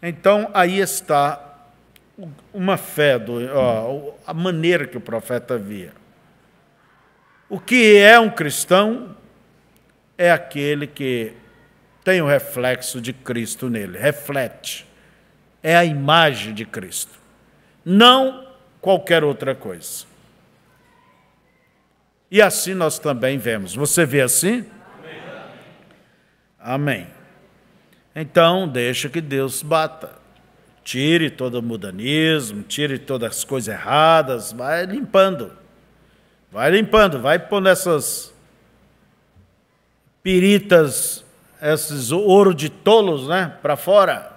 Então, aí está uma fé, a maneira que o profeta via. O que é um cristão é aquele que tem o reflexo de Cristo nele, reflete. É a imagem de Cristo, não qualquer outra coisa. E assim nós também vemos. Você vê assim? Amém. Então, deixa que Deus bata. Tire todo o mudanismo, tire todas as coisas erradas, vai limpando. Vai pondo essas piritas, esses ouro de tolos, né, para fora.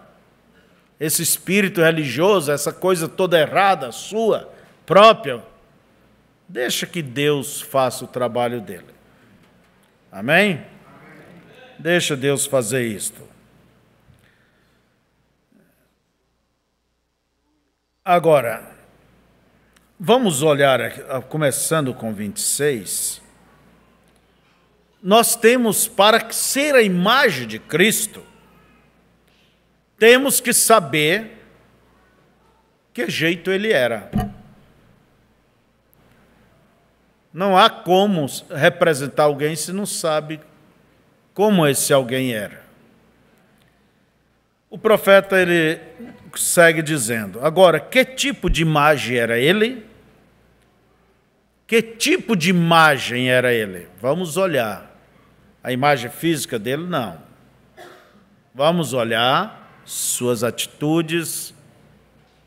Esse espírito religioso, essa coisa toda errada, sua, própria. Deixa que Deus faça o trabalho dele. Amém? Deixa Deus fazer isto. Agora, vamos olhar, começando com 26. Nós temos, para ser a imagem de Cristo, temos que saber que jeito ele era. Não há como representar alguém se não sabe como esse alguém era. O profeta, ele segue dizendo, agora, que tipo de imagem era ele? Que tipo de imagem era ele? Vamos olhar. A imagem física dele, não. Vamos olhar suas atitudes,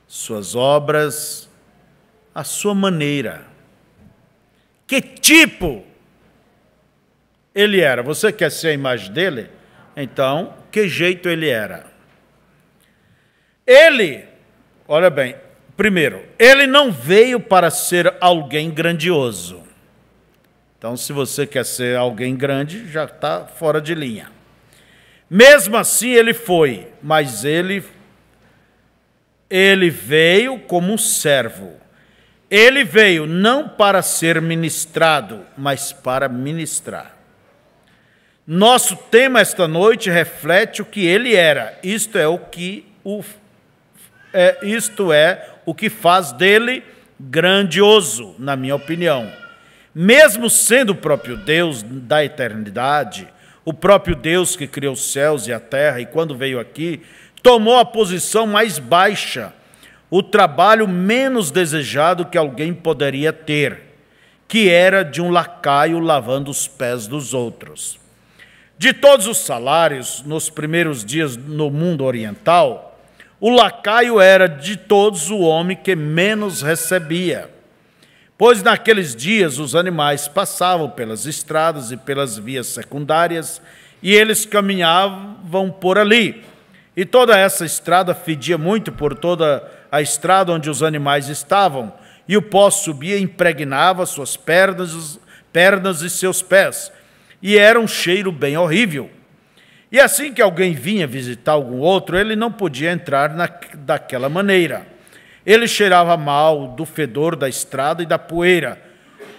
suas obras, a sua maneira. Que tipo ele era? Você quer ser a imagem dele? Então, que jeito ele era? Ele, olha bem, primeiro, ele não veio para ser alguém grandioso. Então, se você quer ser alguém grande, já está fora de linha. Mesmo assim, ele foi, mas ele veio como um servo. Ele veio não para ser ministrado, mas para ministrar. Nosso tema esta noite reflete o que ele era. Isto é o que faz dele grandioso, na minha opinião. Mesmo sendo o próprio Deus da eternidade, o próprio Deus que criou os céus e a terra, e quando veio aqui, tomou a posição mais baixa, o trabalho menos desejado que alguém poderia ter, que era de um lacaio lavando os pés dos outros. De todos os salários, nos primeiros dias no mundo oriental, o lacaio era de todos o homem que menos recebia, pois naqueles dias os animais passavam pelas estradas e pelas vias secundárias, e eles caminhavam por ali. E toda essa estrada fedia muito por toda a estrada onde os animais estavam, e o pó subia e impregnava suas pernas e seus pés, e era um cheiro bem horrível. E assim que alguém vinha visitar algum outro, ele não podia entrar daquela maneira. Ele cheirava mal do fedor da estrada e da poeira.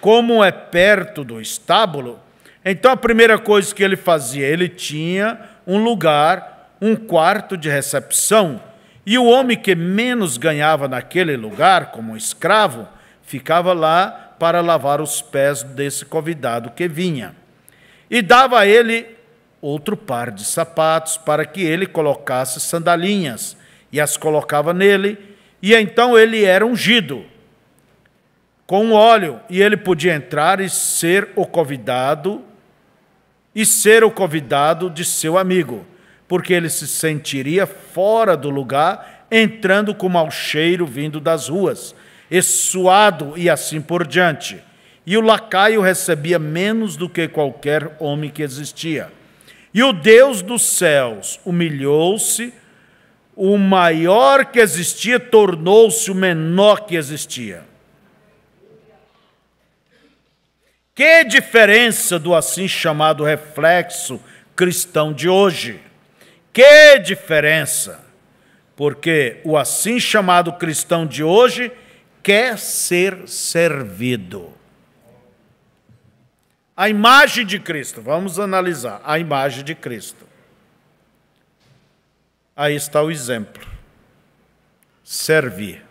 Como é perto do estábulo, então a primeira coisa que ele fazia, ele tinha um lugar, um quarto de recepção, e o homem que menos ganhava naquele lugar, como escravo, ficava lá para lavar os pés desse convidado que vinha. E dava a ele outro par de sapatos para que ele colocasse sandalinhas, e as colocava nele, e então ele era ungido com óleo, e ele podia entrar e ser o convidado de seu amigo, porque ele se sentiria fora do lugar, entrando com mau cheiro vindo das ruas, suado e assim por diante. E o lacaio recebia menos do que qualquer homem que existia. E o Deus dos céus humilhou-se, o maior que existia tornou-se o menor que existia. Que diferença do assim chamado reflexo cristão de hoje? Que diferença! Porque o assim chamado cristão de hoje quer ser servido. A imagem de Cristo, vamos analisar a imagem de Cristo. Aí está o exemplo. Servir.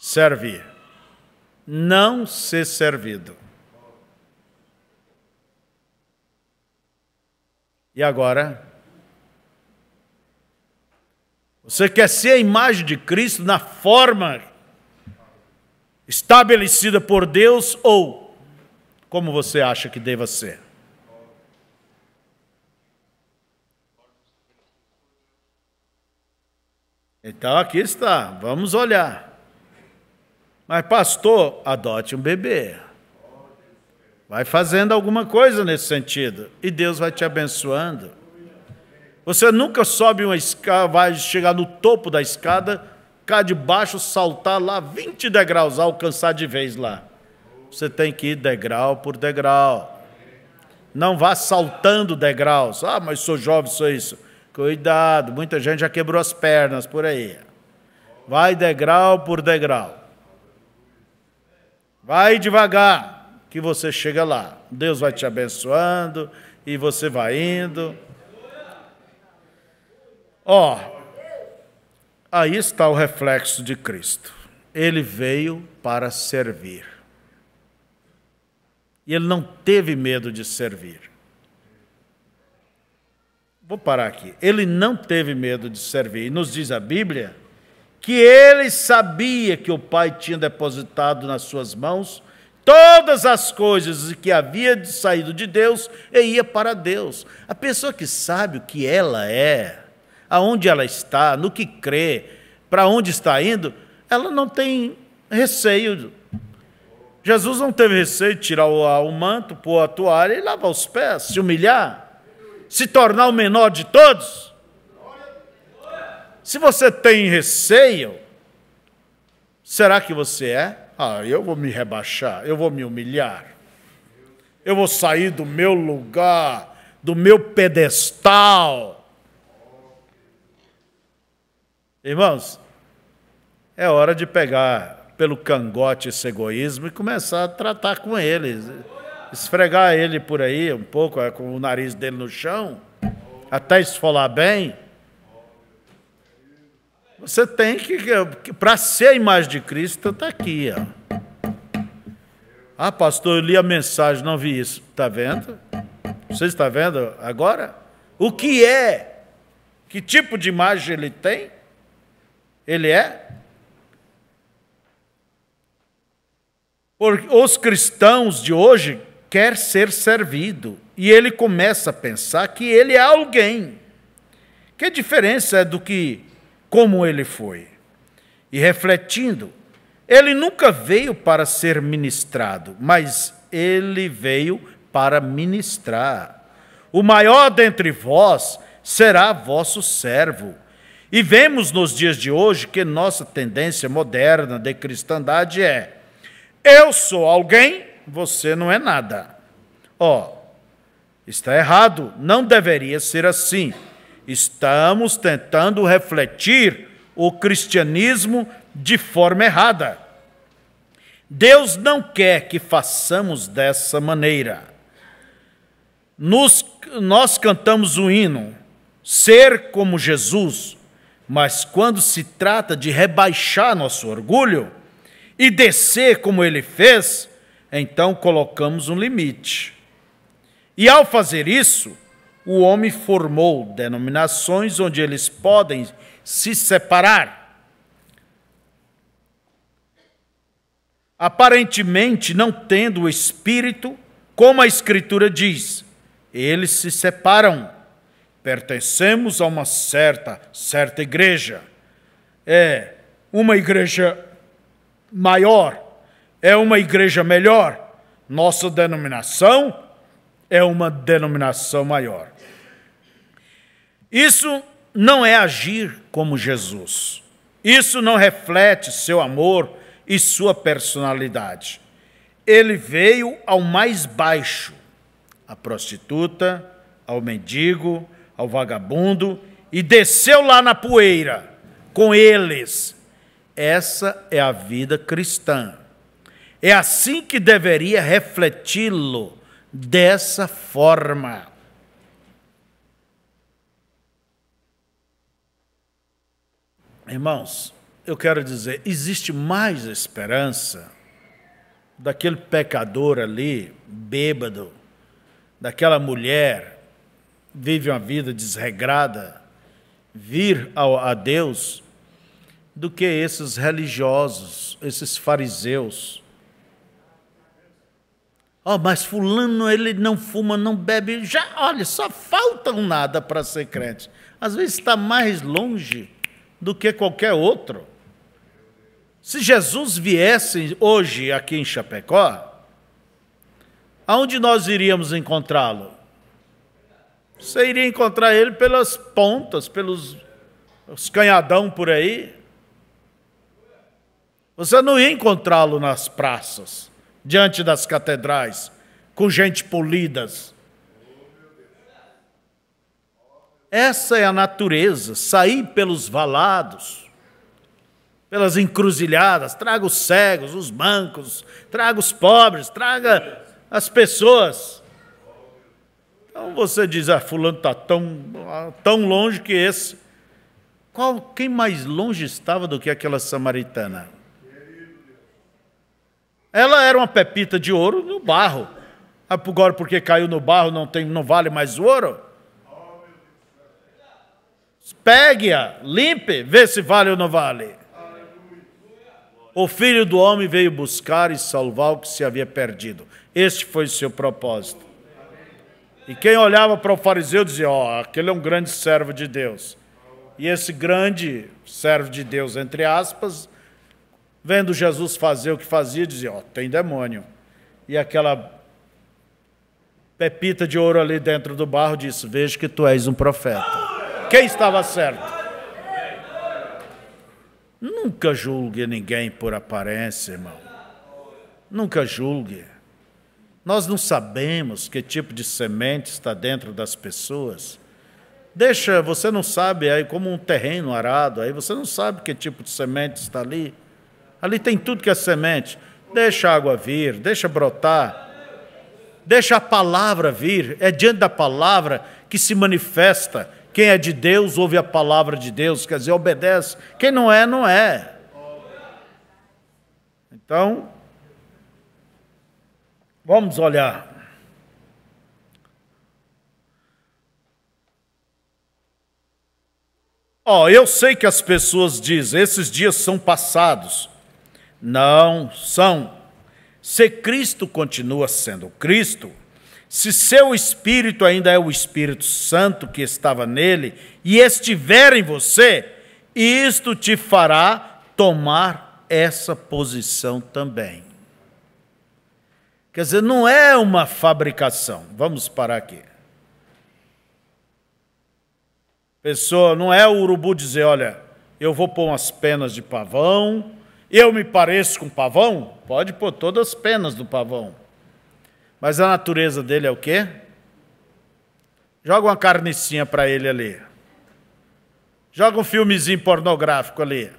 Servir. Não ser servido. E agora? Você quer ser a imagem de Cristo na forma estabelecida por Deus ou como você acha que deva ser? Então aqui está, vamos olhar. Mas pastor, adote um bebê. Vai fazendo alguma coisa nesse sentido e Deus vai te abençoando. Você nunca sobe uma escada, vai chegar no topo da escada, cá de baixo, saltar lá 20 degraus, alcançar de vez lá. Você tem que ir degrau por degrau. Não vá saltando degraus. Ah, mas sou jovem, sou isso. Cuidado, muita gente já quebrou as pernas por aí. Vai degrau por degrau. Vai devagar, que você chega lá. Deus vai te abençoando e você vai indo. Ó, aí está o reflexo de Cristo. Ele veio para servir. E ele não teve medo de servir. Vou parar aqui. Ele não teve medo de servir. E nos diz a Bíblia que ele sabia que o Pai tinha depositado nas suas mãos todas as coisas que havia saído de Deus e ia para Deus. A pessoa que sabe o que ela é, aonde ela está, no que crê, para onde está indo, ela não tem receio. Jesus não teve receio de tirar o manto, pôr a toalha e lavar os pés, se humilhar, se tornar o menor de todos. Se você tem receio, será que você é? Ah, eu vou me rebaixar, eu vou me humilhar, eu vou sair do meu lugar, do meu pedestal. Irmãos, é hora de pegar pelo cangote esse egoísmo e começar a tratar com ele, esfregar ele por aí um pouco, com o nariz dele no chão, até esfolar bem. Você tem que para ser a imagem de Cristo, está aqui. Ó. Ah, pastor, eu li a mensagem, não vi isso. Está vendo? Você está vendo agora? O que é? Que tipo de imagem ele tem? Ele é? Os cristãos de hoje querem ser servido. E ele começa a pensar que ele é alguém. Que diferença é do que... como ele foi. E refletindo, ele nunca veio para ser ministrado, mas ele veio para ministrar. O maior dentre vós será vosso servo. E vemos nos dias de hoje que nossa tendência moderna de cristandade é: eu sou alguém, você não é nada. Ó, está errado, não deveria ser assim. Estamos tentando refletir o cristianismo de forma errada. Deus não quer que façamos dessa maneira. Nós cantamos o hino, ser como Jesus, mas quando se trata de rebaixar nosso orgulho e descer como ele fez, então colocamos um limite. E ao fazer isso, o homem formou denominações onde eles podem se separar. Aparentemente não tendo o Espírito, como a Escritura diz, eles se separam. Pertencemos a uma certa igreja. É uma igreja maior, é uma igreja melhor. Nossa denominação é uma denominação maior. Isso não é agir como Jesus. Isso não reflete seu amor e sua personalidade. Ele veio ao mais baixo, à prostituta, ao mendigo, ao vagabundo, e desceu lá na poeira com eles. Essa é a vida cristã. É assim que deveria refleti-lo, dessa forma. Irmãos, eu quero dizer, existe mais esperança daquele pecador ali, bêbado, daquela mulher, vive uma vida desregrada, vir a Deus, do que esses religiosos, esses fariseus. Oh, mas fulano, ele não fuma, não bebe, já, olha, só falta um nada para ser crente. Às vezes está mais longe do que qualquer outro. Se Jesus viesse hoje aqui em Chapecó, aonde nós iríamos encontrá-lo? Você iria encontrar ele pelas pontas, pelos canhadão por aí. Você não ia encontrá-lo nas praças, diante das catedrais, com gente polidas. Essa é a natureza, sair pelos valados, pelas encruzilhadas, traga os cegos, os mancos, traga os pobres, traga as pessoas. Então você diz, fulano está tão longe que esse. Quem mais longe estava do que aquela samaritana? Ela era uma pepita de ouro no barro. Agora, porque caiu no barro, não vale mais o ouro? Pegue-a, limpe, vê se vale ou não vale. O Filho do Homem veio buscar e salvar o que se havia perdido. Este foi o seu propósito. E quem olhava para o fariseu dizia, aquele é um grande servo de Deus. E esse grande servo de Deus, entre aspas, vendo Jesus fazer o que fazia, dizia, tem demônio. E aquela pepita de ouro ali dentro do barro disse, vejo que tu és um profeta. Quem estava certo? Nunca julgue ninguém por aparência, irmão. Nunca julgue. Nós não sabemos que tipo de semente está dentro das pessoas. Você não sabe, aí como um terreno arado, aí você não sabe que tipo de semente está ali. Ali tem tudo que é semente. Deixa a água vir, deixa brotar. Deixa a palavra vir. É diante da palavra que se manifesta. Quem é de Deus ouve a palavra de Deus, quer dizer, obedece. Quem não é, não é. Então, vamos olhar. Eu sei que as pessoas dizem, esses dias são passados. Não são. Se Cristo continua sendo Cristo, se seu Espírito ainda é o Espírito Santo que estava nele e estiver em você, isto te fará tomar essa posição também. Quer dizer, não é uma fabricação. Vamos parar aqui. Pessoa, não é o urubu dizer, olha, eu vou pôr umas penas de pavão, eu me pareço com pavão? Pode pôr todas as penas do pavão. Mas a natureza dele é o quê? Joga uma carnicinha para ele ali. Joga um filmezinho pornográfico ali.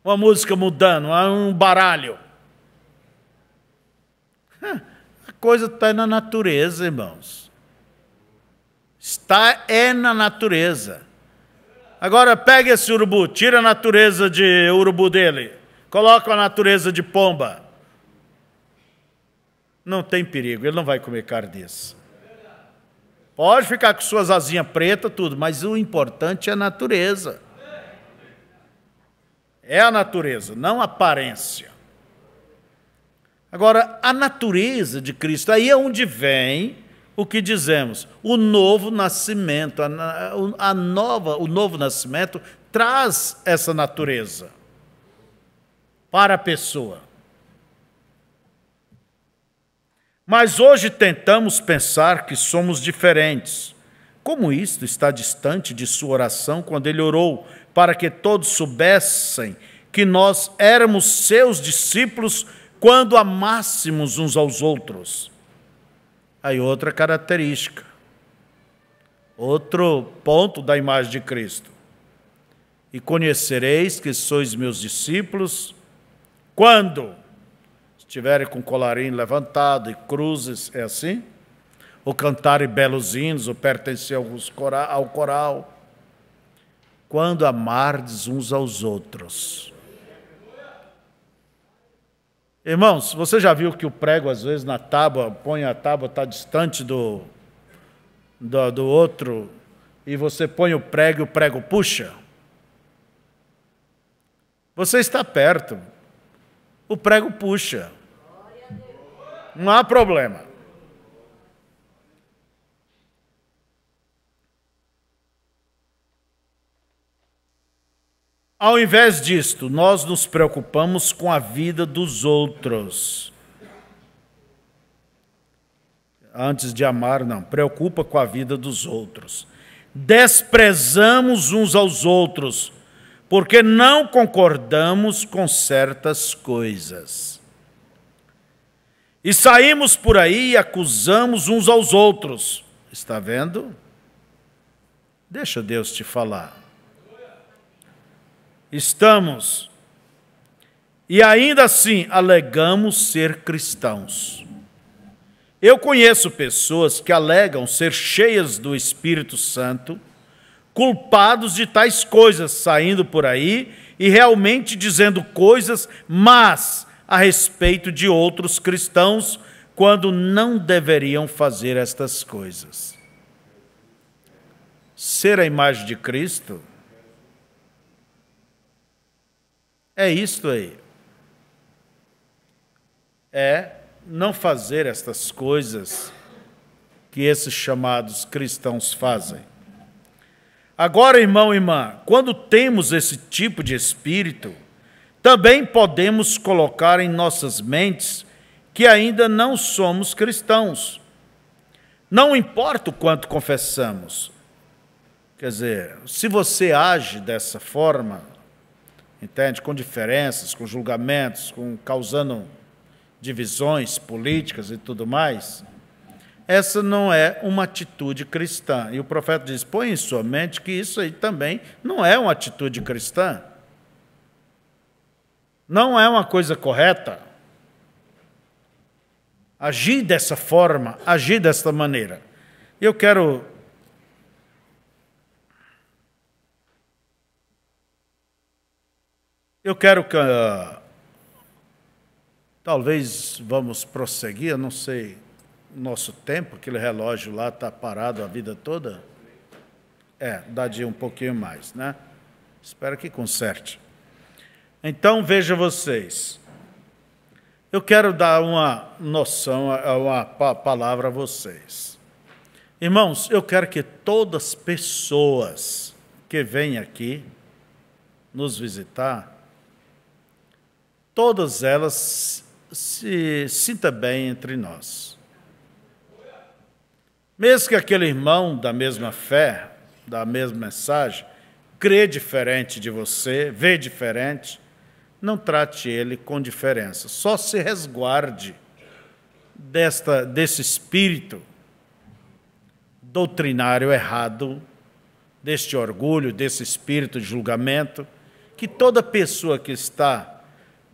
Uma música mudando, um baralho. A coisa está na natureza, irmãos. É na natureza. Agora pega esse urubu, tira a natureza de urubu dele, coloca a natureza de pomba. Não tem perigo, ele não vai comer carne disso. Pode ficar com suas asinhas pretas, tudo, mas o importante é a natureza. É a natureza, não a aparência. Agora, a natureza de Cristo, aí é onde vem o que dizemos, o novo nascimento, o novo nascimento traz essa natureza para a pessoa. Mas hoje tentamos pensar que somos diferentes. Como isto está distante de sua oração quando ele orou para que todos soubessem que nós éramos seus discípulos quando amássemos uns aos outros? Aí outra característica, outro ponto da imagem de Cristo. E conhecereis que sois meus discípulos quando estiverem com o colarinho levantado e cruzes, é assim? Ou cantarem belos hinos, ou pertencer ao coral. Quando amardes uns aos outros. Irmãos, você já viu que o prego, às vezes, na tábua, põe a tábua, está distante do outro, e você põe o prego e o prego puxa? Você está perto, o prego puxa. Não há problema. Ao invés disto, nós nos preocupamos com a vida dos outros. Antes de amar, não, preocupa com a vida dos outros. Desprezamos uns aos outros, porque não concordamos com certas coisas. E saímos por aí e acusamos uns aos outros. Está vendo? Deixa Deus te falar. Estamos, e ainda assim alegamos ser cristãos. Eu conheço pessoas que alegam ser cheias do Espírito Santo, culpados de tais coisas, saindo por aí e realmente dizendo coisas más a respeito de outros cristãos, quando não deveriam fazer estas coisas. Ser a imagem de Cristo é isto aí. É não fazer estas coisas que esses chamados cristãos fazem. Agora, irmão e irmã, quando temos esse tipo de espírito, também podemos colocar em nossas mentes que ainda não somos cristãos. Não importa o quanto confessamos. Quer dizer, se você age dessa forma, entende? Com diferenças, com julgamentos, causando divisões políticas e tudo mais, essa não é uma atitude cristã. E o profeta diz, põe em sua mente que isso aí também não é uma atitude cristã. Não é uma coisa correta. Agir dessa forma, agir desta maneira. Eu quero que talvez vamos prosseguir, eu não sei, nosso tempo, aquele relógio lá está parado a vida toda. Dá de um pouquinho mais, né? Espero que conserte. Então, veja vocês. Eu quero dar uma noção, uma palavra a vocês. Irmãos, eu quero que todas as pessoas que vêm aqui nos visitar, todas elas se sintam bem entre nós. Mesmo que aquele irmão da mesma fé, da mesma mensagem, crê diferente de você, vê diferente, não trate ele com diferença. Só se resguarde desse espírito doutrinário errado, deste orgulho, desse espírito de julgamento, que toda pessoa que está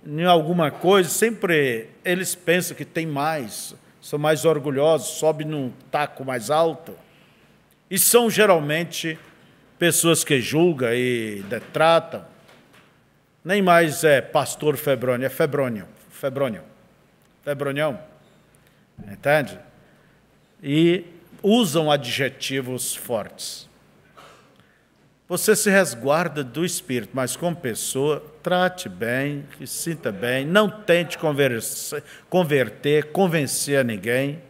em alguma coisa, sempre eles pensam que tem mais, são mais orgulhosos, sobem num taco mais alto, e são geralmente pessoas que julgam e detratam. Nem mais é pastor Febrônio, é Febrônio, entende? E usam adjetivos fortes. Você se resguarda do espírito, mas como pessoa, trate bem, se sinta bem, não tente converter, convencer a ninguém,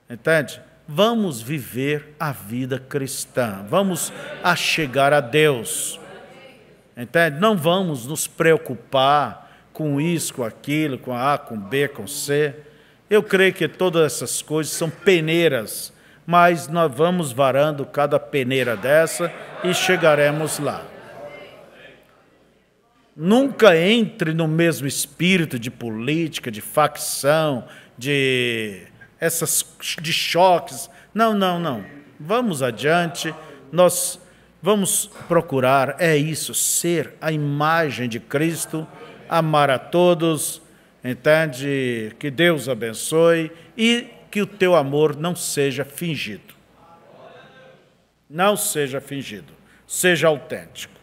entende? Vamos viver a vida cristã, vamos achegar a Deus, entende? Não vamos nos preocupar com isso, com aquilo, com A, com B, com C. Eu creio que todas essas coisas são peneiras, mas nós vamos varando cada peneira dessa e chegaremos lá. Nunca entre no mesmo espírito de política, de facção, de choques. Não. Vamos adiante, nós vamos procurar, ser a imagem de Cristo, amar a todos, entende? Que Deus abençoe e que o teu amor não seja fingido. Não seja fingido, seja autêntico.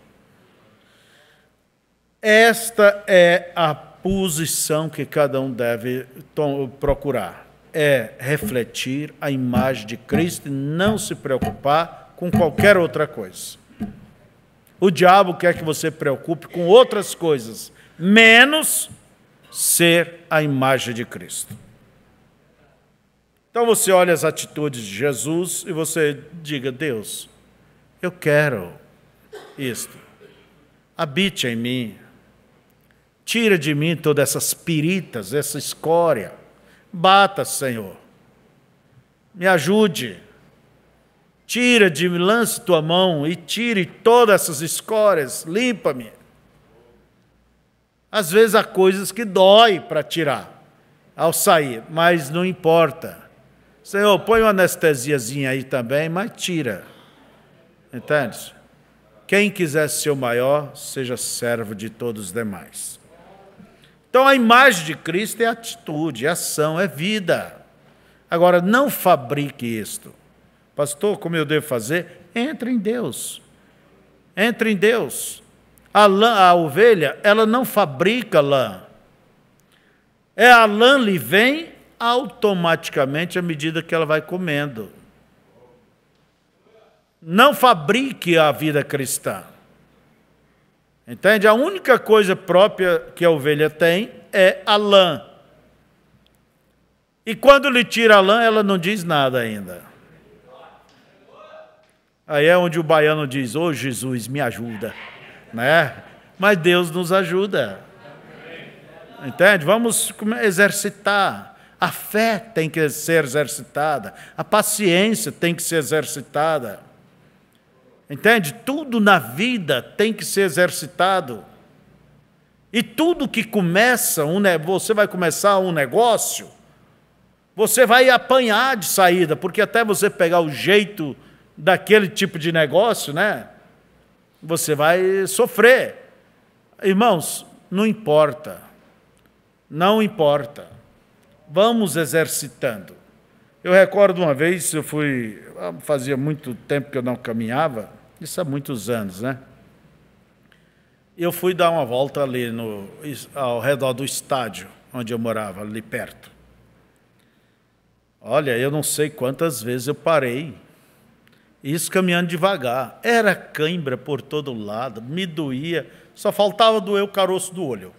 Esta é a posição que cada um deve procurar. É refletir a imagem de Cristo e não se preocupar com qualquer outra coisa. O diabo quer que você preocupe com outras coisas, menos ser a imagem de Cristo. Então você olha as atitudes de Jesus e você diga, Deus, eu quero isto. habite em mim. Tira de mim todas essas piritas, essa escória. Bata, Senhor. Me ajude. Tira de mim, lance tua mão e tire todas essas escórias. Limpa-me. Às vezes há coisas que dói para tirar ao sair, mas não importa. Senhor, põe uma anestesiazinha aí também, mas tira. Entende? Quem quiser ser o maior, seja servo de todos os demais. Então a imagem de Cristo é atitude, é ação, é vida. Agora, não fabrique isto. Pastor, como eu devo fazer? Entre em Deus. Entre em Deus. A ovelha, ela não fabrica lã. A lã lhe vem automaticamente à medida que ela vai comendo. Não fabrique a vida cristã. Entende? A única coisa própria que a ovelha tem é a lã. E quando lhe tira a lã, ela não diz nada ainda. Aí é onde o baiano diz, ô Jesus, me ajuda. Né? Mas Deus nos ajuda. Entende? Vamos exercitar. A fé tem que ser exercitada. A paciência tem que ser exercitada. Entende? Tudo na vida tem que ser exercitado. E tudo que começa, você vai começar um negócio, você vai apanhar de saída, porque até você pegar o jeito daquele tipo de negócio, né? Você vai sofrer. Irmãos, não importa. Não importa. Vamos exercitando. Eu recordo uma vez, fazia muito tempo que eu não caminhava, isso há muitos anos, né? Eu fui dar uma volta ali ao redor do estádio, onde eu morava, ali perto. Olha, eu não sei quantas vezes eu parei. Isso caminhando devagar. Era cãibra por todo lado, me doía, só faltava doer o caroço do olho.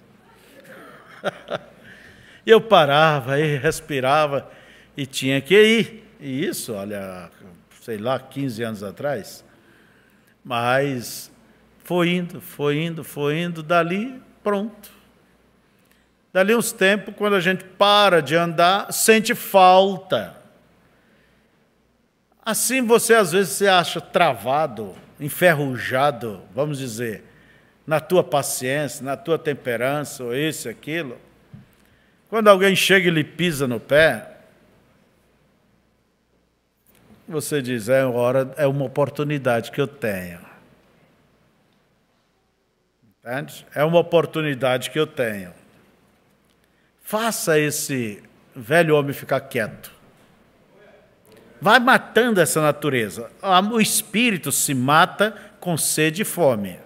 Eu parava e respirava e tinha que ir. E isso, olha, sei lá, 15 anos atrás. Mas foi indo, dali, pronto. Dali uns tempos, quando a gente para de andar, sente falta. Assim você, às vezes, se acha travado, enferrujado, vamos dizer, na tua paciência, na tua temperança, ou isso, aquilo. Quando alguém chega e lhe pisa no pé, você diz, é uma oportunidade que eu tenho. Entende? É uma oportunidade que eu tenho. Faça esse velho homem ficar quieto. Vai matando essa natureza. O espírito se mata com sede e fome.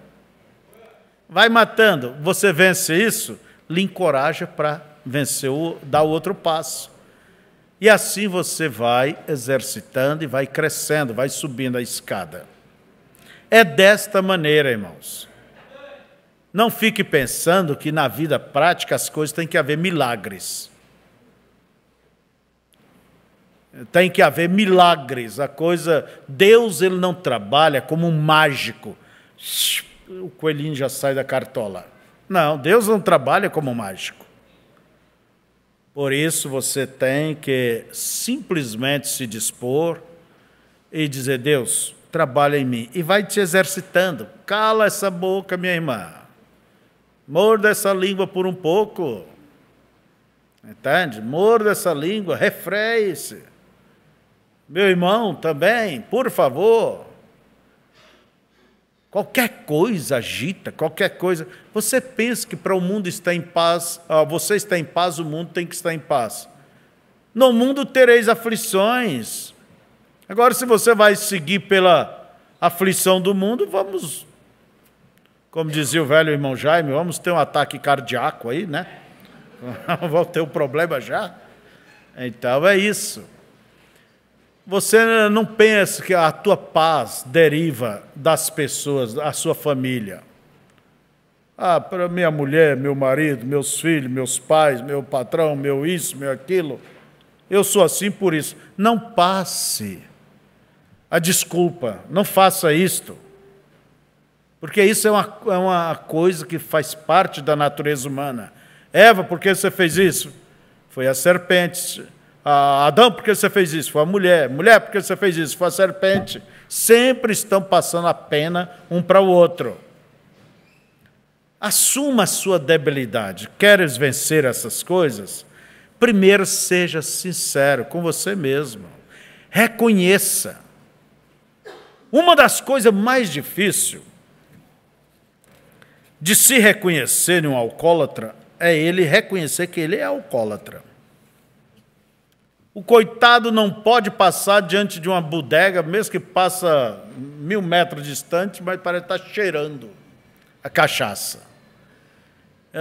Vai matando. Você vence isso, lhe encoraja para vencer, dar o outro passo. E assim você vai exercitando e vai crescendo, vai subindo a escada. É desta maneira, irmãos. Não fique pensando que na vida prática as coisas têm que haver milagres. Tem que haver milagres. Deus, ele não trabalha como um mágico. O coelhinho já sai da cartola. Não, Deus não trabalha como um mágico. Por isso você tem que simplesmente se dispor e dizer, Deus, trabalha em mim. E vai te exercitando. Cala essa boca, minha irmã. Morda essa língua por um pouco. Entende? Morda essa língua, refreie-se. Meu irmão também, por favor. Qualquer coisa agita, qualquer coisa. Você pensa que para o mundo estar em paz, você está em paz, o mundo tem que estar em paz. No mundo tereis aflições. Agora, se você vai seguir pela aflição do mundo, vamos, como dizia o velho irmão Jaime, vamos ter um ataque cardíaco aí, né? Vamos ter um problema já. Então é isso. Você não pensa que a tua paz deriva das pessoas, da sua família. Para minha mulher, meu marido, meus filhos, meus pais, meu patrão, meu isso, meu aquilo. Eu sou assim por isso. Não passe a desculpa, não faça isto. Porque isso é uma coisa que faz parte da natureza humana. Eva, por que você fez isso? Foi a serpente. Adão, por que você fez isso? Foi a mulher. Mulher, por que você fez isso? Foi a serpente. Sempre estão passando a pena um para o outro. Assuma a sua debilidade. Queres vencer essas coisas? Primeiro, seja sincero com você mesmo. Reconheça. Uma das coisas mais difíceis de se reconhecer em um alcoólatra é ele reconhecer que ele é alcoólatra. O coitado não pode passar diante de uma bodega, mesmo que passa 1000 metros distante, mas parece estar cheirando a cachaça.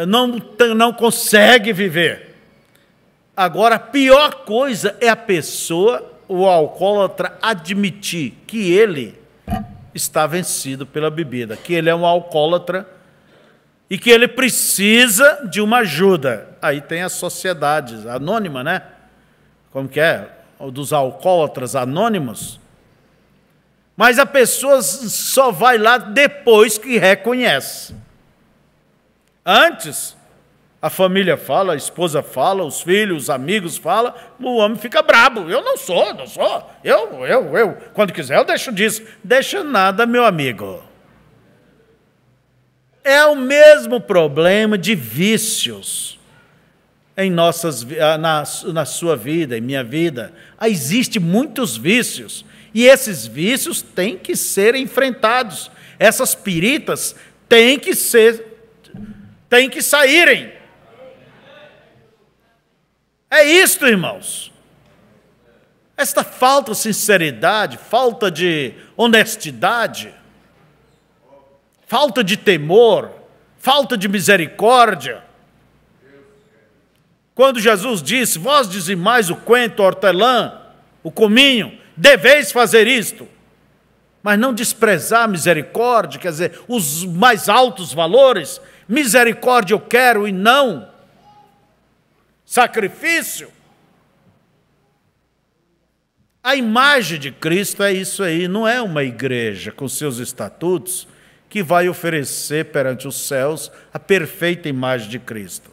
Não consegue viver. Agora, a pior coisa é a pessoa, o alcoólatra, admitir que ele está vencido pela bebida, que ele é um alcoólatra e que ele precisa de uma ajuda. Aí tem a sociedade anônima, né? Como que é? O dos alcoólatras anônimos. Mas a pessoa só vai lá depois que reconhece. Antes, a família fala, a esposa fala, os filhos, os amigos falam, o homem fica brabo. Eu não sou. Eu. Quando quiser eu deixo disso. Deixa nada, meu amigo. É o mesmo problema de vícios na sua vida, em minha vida. Existem muitos vícios. E esses vícios têm que ser enfrentados. Essas piritas têm que saírem. É isto, irmãos. Esta falta de sinceridade, falta de honestidade, falta de temor, falta de misericórdia. Quando Jesus disse, vós dizimais o coentro, a hortelã, o cominho, deveis fazer isto, mas não desprezar a misericórdia, quer dizer, os mais altos valores. Misericórdia eu quero e não sacrifício. A imagem de Cristo é isso aí, não é uma igreja com seus estatutos que vai oferecer perante os céus a perfeita imagem de Cristo.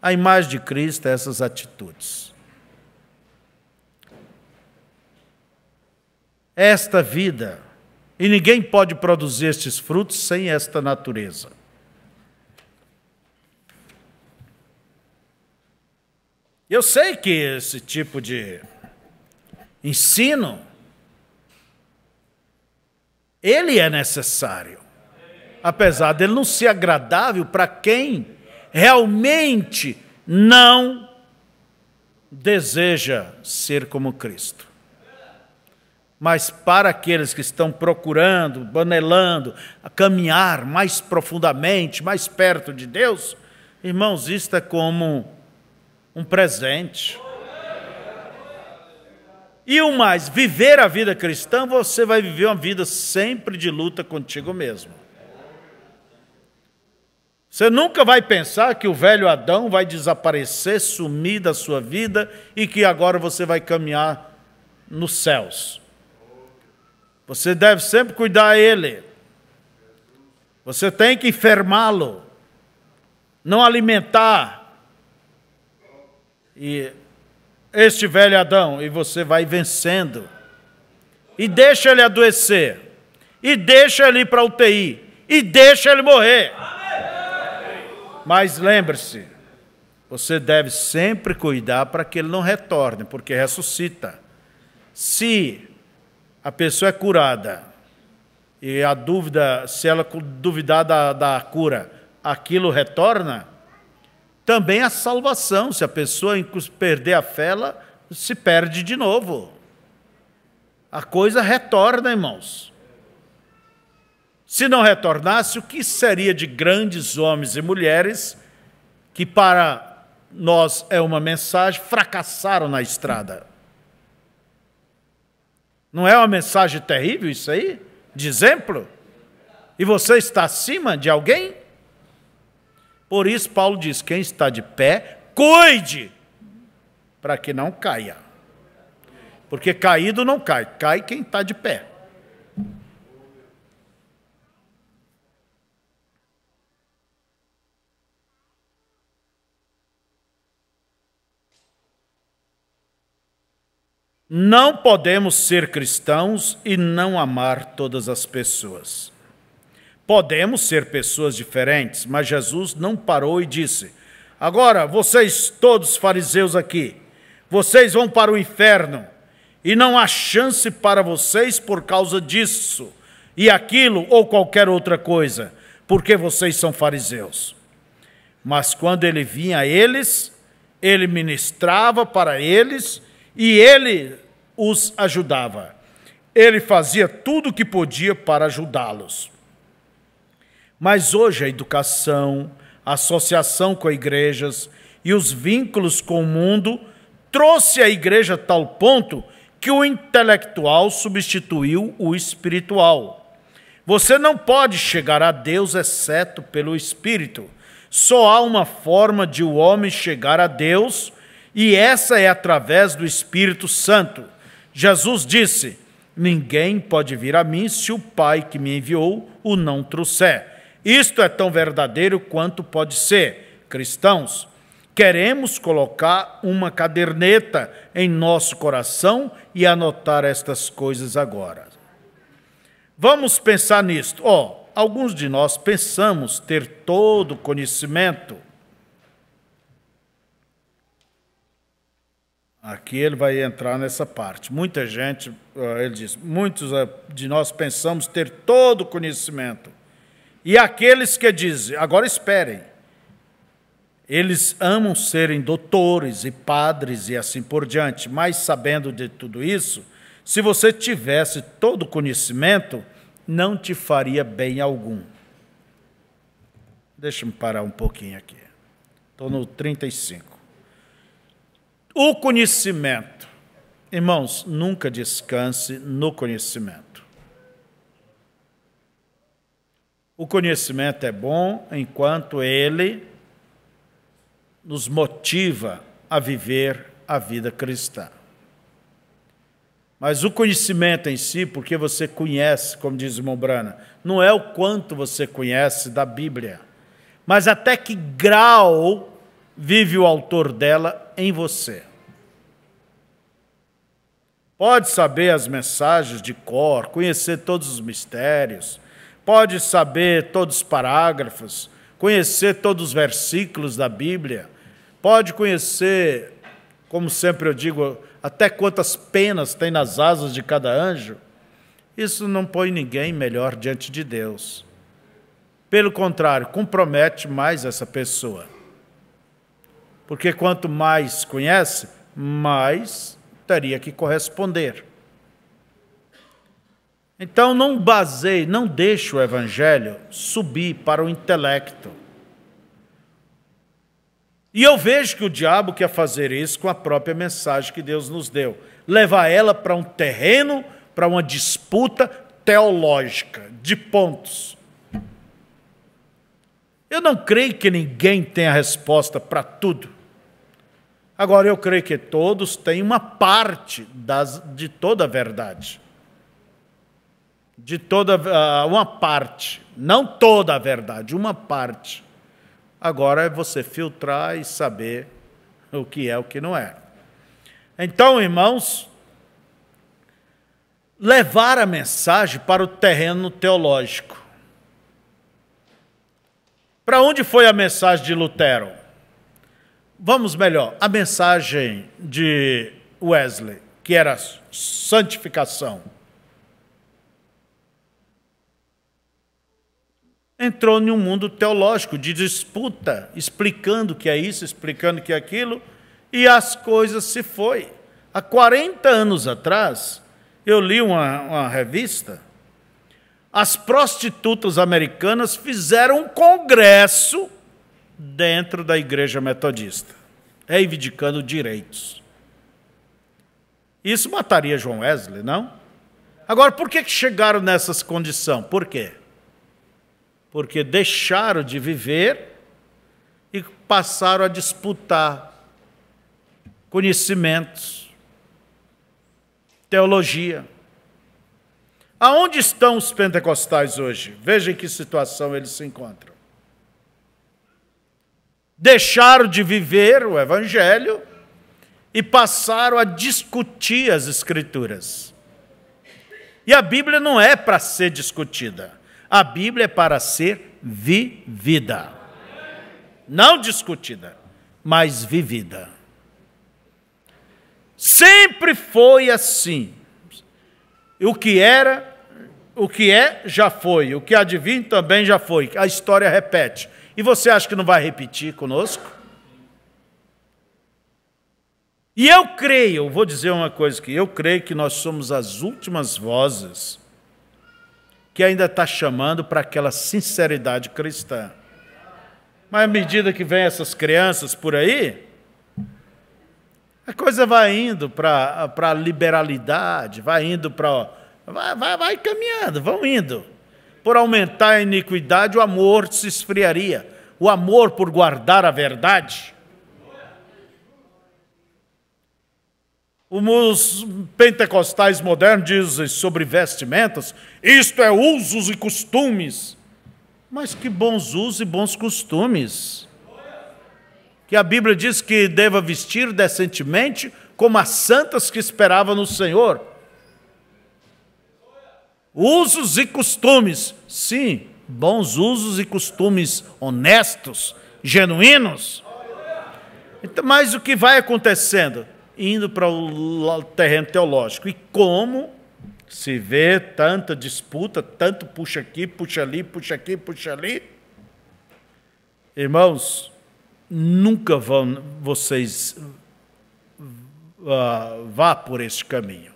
A imagem de Cristo é essas atitudes. Esta vida, e ninguém pode produzir estes frutos sem esta natureza. Eu sei que esse tipo de ensino, ele é necessário, apesar dele não ser agradável para quem realmente não deseja ser como Cristo. Mas para aqueles que estão procurando, anelando, a caminhar mais profundamente, mais perto de Deus, irmãos, isto é como um presente. E o mais, viver a vida cristã, você vai viver uma vida sempre de luta contigo mesmo. Você nunca vai pensar que o velho Adão vai desaparecer, sumir da sua vida e que agora você vai caminhar nos céus. Você deve sempre cuidar dele. Você tem que enfermá-lo, não alimentar. E este velho Adão, e você vai vencendo. E deixa ele adoecer. E deixa ele ir para a UTI. E deixa ele morrer. Mas lembre-se, você deve sempre cuidar para que ele não retorne, porque ressuscita. Se a pessoa é curada, e a dúvida, se ela duvidar da cura, aquilo retorna, também a salvação. Se a pessoa perder a fé, ela se perde de novo. A coisa retorna, irmãos. Se não retornasse, o que seria de grandes homens e mulheres que para nós é uma mensagem, fracassaram na estrada? Não é uma mensagem terrível isso aí? De exemplo? E você está acima de alguém? Por isso Paulo diz, quem está de pé, cuide, para que não caia. Porque caído não cai, cai quem está de pé. Não podemos ser cristãos e não amar todas as pessoas. Podemos ser pessoas diferentes, mas Jesus não parou e disse: agora, vocês todos fariseus aqui, vocês vão para o inferno e não há chance para vocês por causa disso e aquilo ou qualquer outra coisa, porque vocês são fariseus. Mas quando ele vinha a eles, ele ministrava para eles e ele os ajudava. Ele fazia tudo o que podia para ajudá-los. Mas hoje a educação, a associação com igrejas e os vínculos com o mundo trouxe a igreja a tal ponto que o intelectual substituiu o espiritual. Você não pode chegar a Deus exceto pelo Espírito. Só há uma forma de o homem chegar a Deus, e essa é através do Espírito Santo. Jesus disse: ninguém pode vir a mim se o Pai que me enviou o não trouxer. Isto é tão verdadeiro quanto pode ser. Cristãos, queremos colocar uma caderneta em nosso coração e anotar estas coisas agora. Vamos pensar nisto. Alguns de nós pensamos ter todo o conhecimento. Aqui ele vai entrar nessa parte. Muita gente, ele diz, muitos de nós pensamos ter todo o conhecimento. E aqueles que dizem, agora esperem, eles amam serem doutores e padres e assim por diante, mas sabendo de tudo isso, se você tivesse todo o conhecimento, não te faria bem algum. Deixa-me parar um pouquinho aqui. Estou no 35. O conhecimento. Irmãos, nunca descanse no conhecimento. O conhecimento é bom enquanto ele nos motiva a viver a vida cristã. Mas o conhecimento em si, porque você conhece, como diz o irmão Brana, não é o quanto você conhece da Bíblia, mas até que grau vive o autor dela em você. Pode saber as mensagens de cor, conhecer todos os mistérios, pode saber todos os parágrafos, conhecer todos os versículos da Bíblia, pode conhecer, como sempre eu digo, até quantas penas tem nas asas de cada anjo. Isso não põe ninguém melhor diante de Deus. Pelo contrário, compromete mais essa pessoa. Porque quanto mais conhece, mais teria que corresponder. Então não deixe o evangelho subir para o intelecto. E eu vejo que o diabo quer fazer isso com a própria mensagem que Deus nos deu. Levar ela para um terreno, para uma disputa teológica, de pontos. Eu não creio que ninguém tenha resposta para tudo. Agora, eu creio que todos têm uma parte de toda a verdade. Uma parte, não toda a verdade, uma parte. Agora é você filtrar e saber o que é o que não é. Então, irmãos, levar a mensagem para o terreno teológico. Para onde foi a mensagem de Lutero? Vamos melhor, a mensagem de Wesley, que era santificação. Entrou em um mundo teológico de disputa, explicando o que é isso, explicando o que é aquilo, e as coisas se foi. Há 40 anos atrás, eu li uma revista, as prostitutas americanas fizeram um congresso dentro da igreja metodista, reivindicando direitos. Isso mataria João Wesley, não? Agora, por que chegaram nessas condições? Por quê? Porque deixaram de viver e passaram a disputar conhecimentos, teologia. Aonde estão os pentecostais hoje? Veja em que situação eles se encontram. Deixaram de viver o evangelho e passaram a discutir as Escrituras. E a Bíblia não é para ser discutida, a Bíblia é para ser vivida. Não discutida, mas vivida. Sempre foi assim. O que era, o que é, já foi. O que há de vir também já foi. A história repete. E você acha que não vai repetir conosco? E eu creio, vou dizer uma coisa aqui, eu creio que nós somos as últimas vozes que ainda está chamando para aquela sinceridade cristã. Mas à medida que vem essas crianças por aí, a coisa vai indo para a liberalidade, vai indo para... Vai caminhando, vão indo. Por aumentar a iniquidade, o amor se esfriaria. O amor por guardar a verdade. Os pentecostais modernos dizem sobre vestimentas, isto é usos e costumes. Mas que bons usos e bons costumes. Que a Bíblia diz que deva vestir decentemente como as santas que esperavam no Senhor. Usos e costumes, sim, bons usos e costumes honestos, genuínos. Então, mas o que vai acontecendo? Indo para o terreno teológico. E como se vê tanta disputa, tanto puxa aqui, puxa ali, puxa aqui, puxa ali. Irmãos, nunca vão vocês vá por este caminho.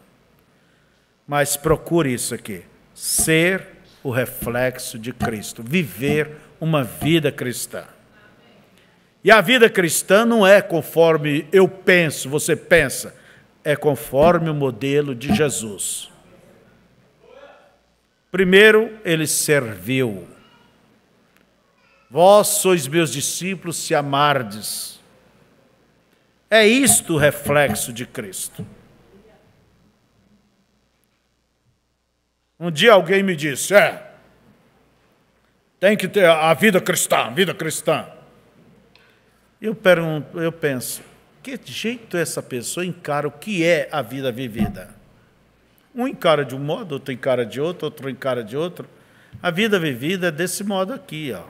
Mas procure isso aqui. Ser o reflexo de Cristo. Viver uma vida cristã. E a vida cristã não é conforme eu penso, você pensa. É conforme o modelo de Jesus. Primeiro, ele serviu. Vós sois meus discípulos se amardes. É isto o reflexo de Cristo. Um dia alguém me disse, tem que ter a vida cristã, vida cristã. Eu penso, que jeito essa pessoa encara o que é a vida vivida? Um encara de um modo, outro encara de outro, outro encara de outro. A vida vivida é desse modo aqui, ó.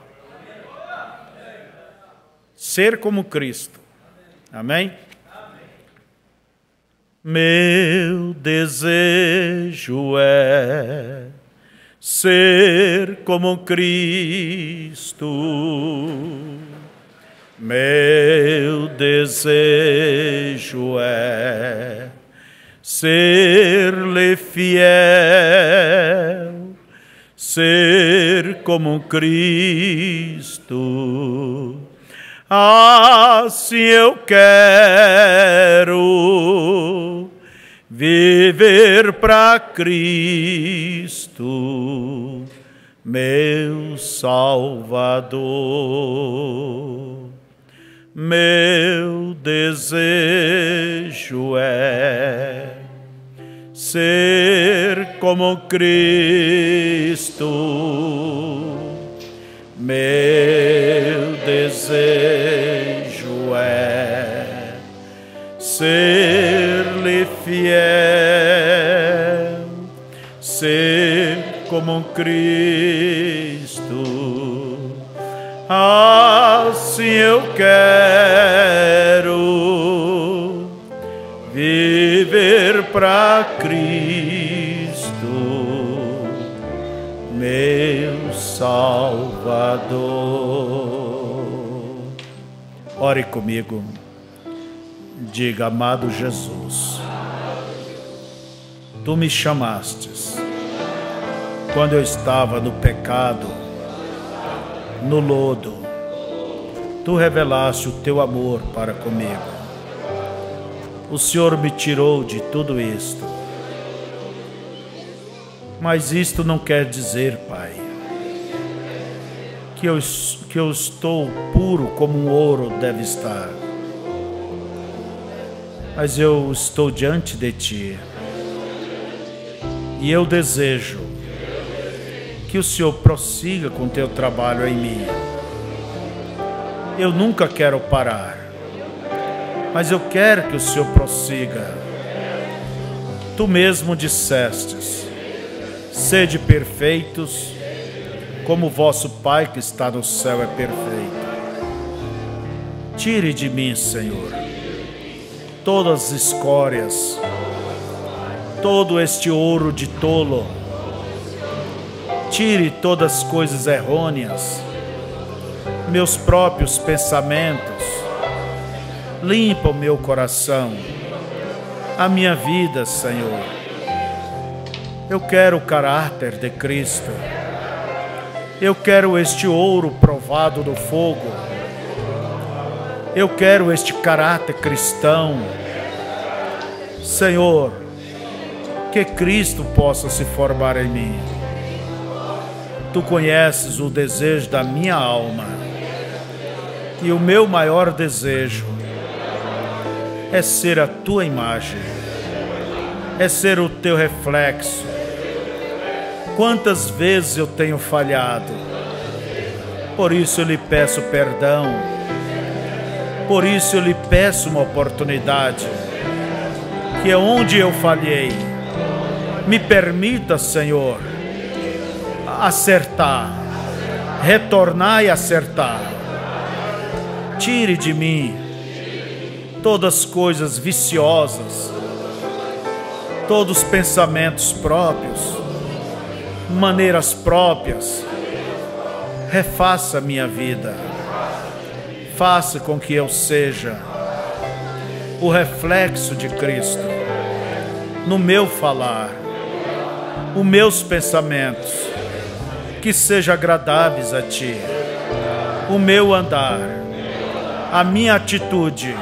Ser como Cristo. Amém? Meu desejo é ser como Cristo. Meu desejo é ser-lhe fiel, ser como Cristo. Assim eu quero viver para Cristo, meu Salvador. Meu desejo é ser como Cristo. Meu desejo é ser-lhe fiel, ser como Cristo. Assim eu quero viver para Cristo, meu Salvador. Ore comigo, diga, amado Jesus, Tu me chamastes quando eu estava no pecado, no lodo. Tu revelaste o Teu amor para comigo. O Senhor me tirou de tudo isto. Mas isto não quer dizer, Pai, que eu estou puro como um ouro deve estar. Mas eu estou diante de Ti. E eu desejo que o Senhor prossiga com o Teu trabalho em mim. Eu nunca quero parar. mas eu quero que o Senhor prossiga. Tu mesmo dissestes: sede perfeitos, como vosso Pai que está no céu é perfeito. Tire de mim, Senhor, todas as escórias, todo este ouro de tolo. Tire todas as coisas errôneas, meus próprios pensamentos. Limpa o meu coração, a minha vida, Senhor. Eu quero o caráter de Cristo. Eu quero este ouro provado do fogo. Eu quero este caráter cristão. Senhor, que Cristo possa se formar em mim. Tu conheces o desejo da minha alma. E o meu maior desejo é ser a tua imagem, é ser o teu reflexo. Quantas vezes eu tenho falhado, por isso eu lhe peço perdão, por isso eu lhe peço uma oportunidade, que é onde eu falhei, me permita, Senhor, acertar, retornar e acertar. Tire de mim todas as coisas viciosas, todos os pensamentos próprios, maneiras próprias. Refaça a minha vida. Faça com que eu seja o reflexo de Cristo no meu falar, os meus pensamentos, que sejam agradáveis a Ti, o meu andar, a minha atitude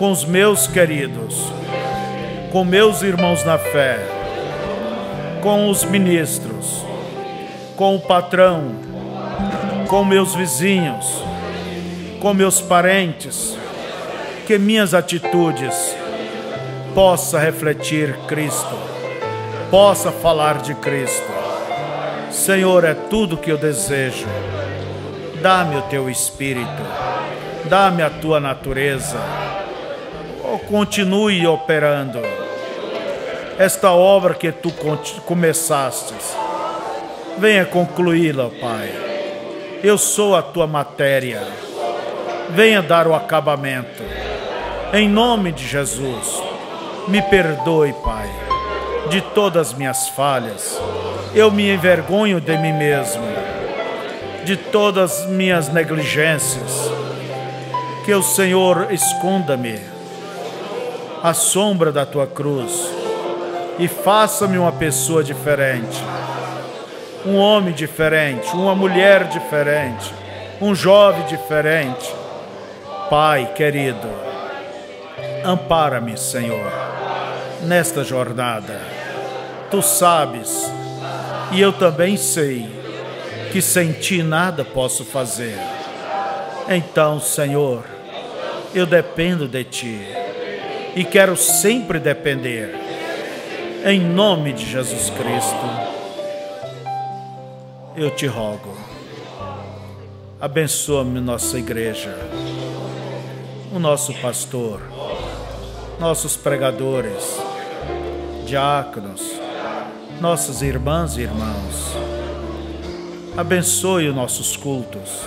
com os meus queridos, com meus irmãos na fé, com os ministros, com o patrão, com meus vizinhos, com meus parentes, que minhas atitudes possa refletir Cristo, possa falar de Cristo. Senhor, é tudo que eu desejo. Dá-me o teu Espírito, dá-me a tua natureza. Continue operando esta obra que tu começastes. Venha concluí-la, Pai. Eu sou a tua matéria. Venha dar o acabamento. Em nome de Jesus, me perdoe, Pai, de todas as minhas falhas. Eu me envergonho de mim mesmo, de todas as minhas negligências. Que o Senhor esconda-me à sombra da tua cruz e faça-me uma pessoa diferente, um homem diferente, uma mulher diferente, um jovem diferente. Pai querido, ampara-me, Senhor, nesta jornada. Tu sabes, e eu também sei, que sem Ti nada posso fazer. Então, Senhor, eu dependo de Ti e quero sempre depender. Em nome de Jesus Cristo, eu te rogo, abençoa-me nossa igreja, o nosso pastor, nossos pregadores, diáconos, nossas irmãs e irmãos. Abençoe os nossos cultos,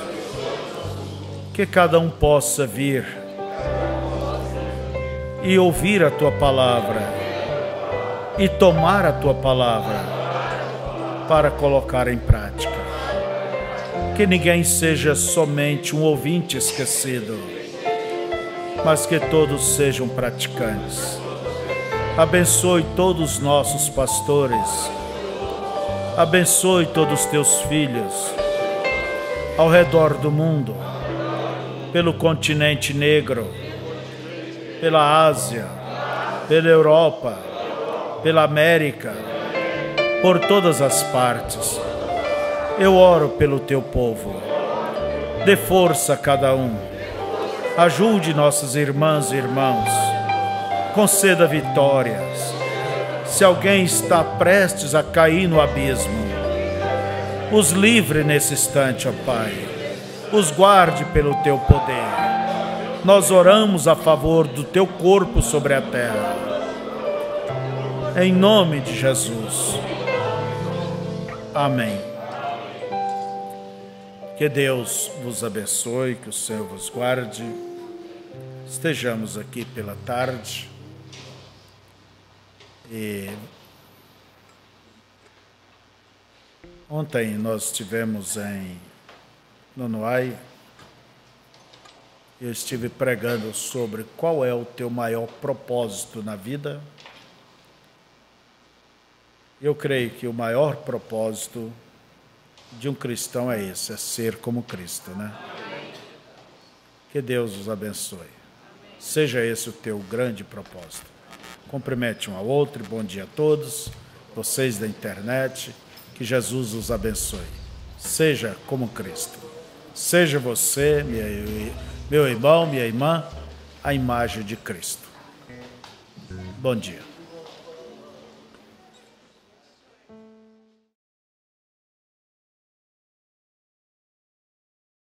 que cada um possa vir e ouvir a Tua palavra e tomar a Tua palavra para colocar em prática. Que ninguém seja somente um ouvinte esquecido, mas que todos sejam praticantes. Abençoe todos os nossos pastores, abençoe todos os Teus filhos ao redor do mundo, pelo continente negro, pela Ásia, pela Europa, pela América, por todas as partes. Eu oro pelo Teu povo. Dê força a cada um. Ajude nossas irmãs e irmãos. Conceda vitórias. Se alguém está prestes a cair no abismo, os livre nesse instante, ó Pai. Os guarde pelo Teu poder. nós oramos a favor do teu corpo sobre a terra. Em nome de Jesus. Amém. Que Deus vos abençoe, que o Senhor vos guarde. Estejamos aqui pela tarde. E ontem nós estivemos em Nonoai. Eu estive pregando sobre qual é o teu maior propósito na vida. Eu creio que o maior propósito de um cristão é esse, é ser como Cristo, né? Que Deus os abençoe. Seja esse o teu grande propósito. Cumprimente um ao outro e bom dia a todos, vocês da internet, que Jesus os abençoe. Seja como Cristo. Seja você, meu irmão, minha irmã, a imagem de Cristo. Bom dia.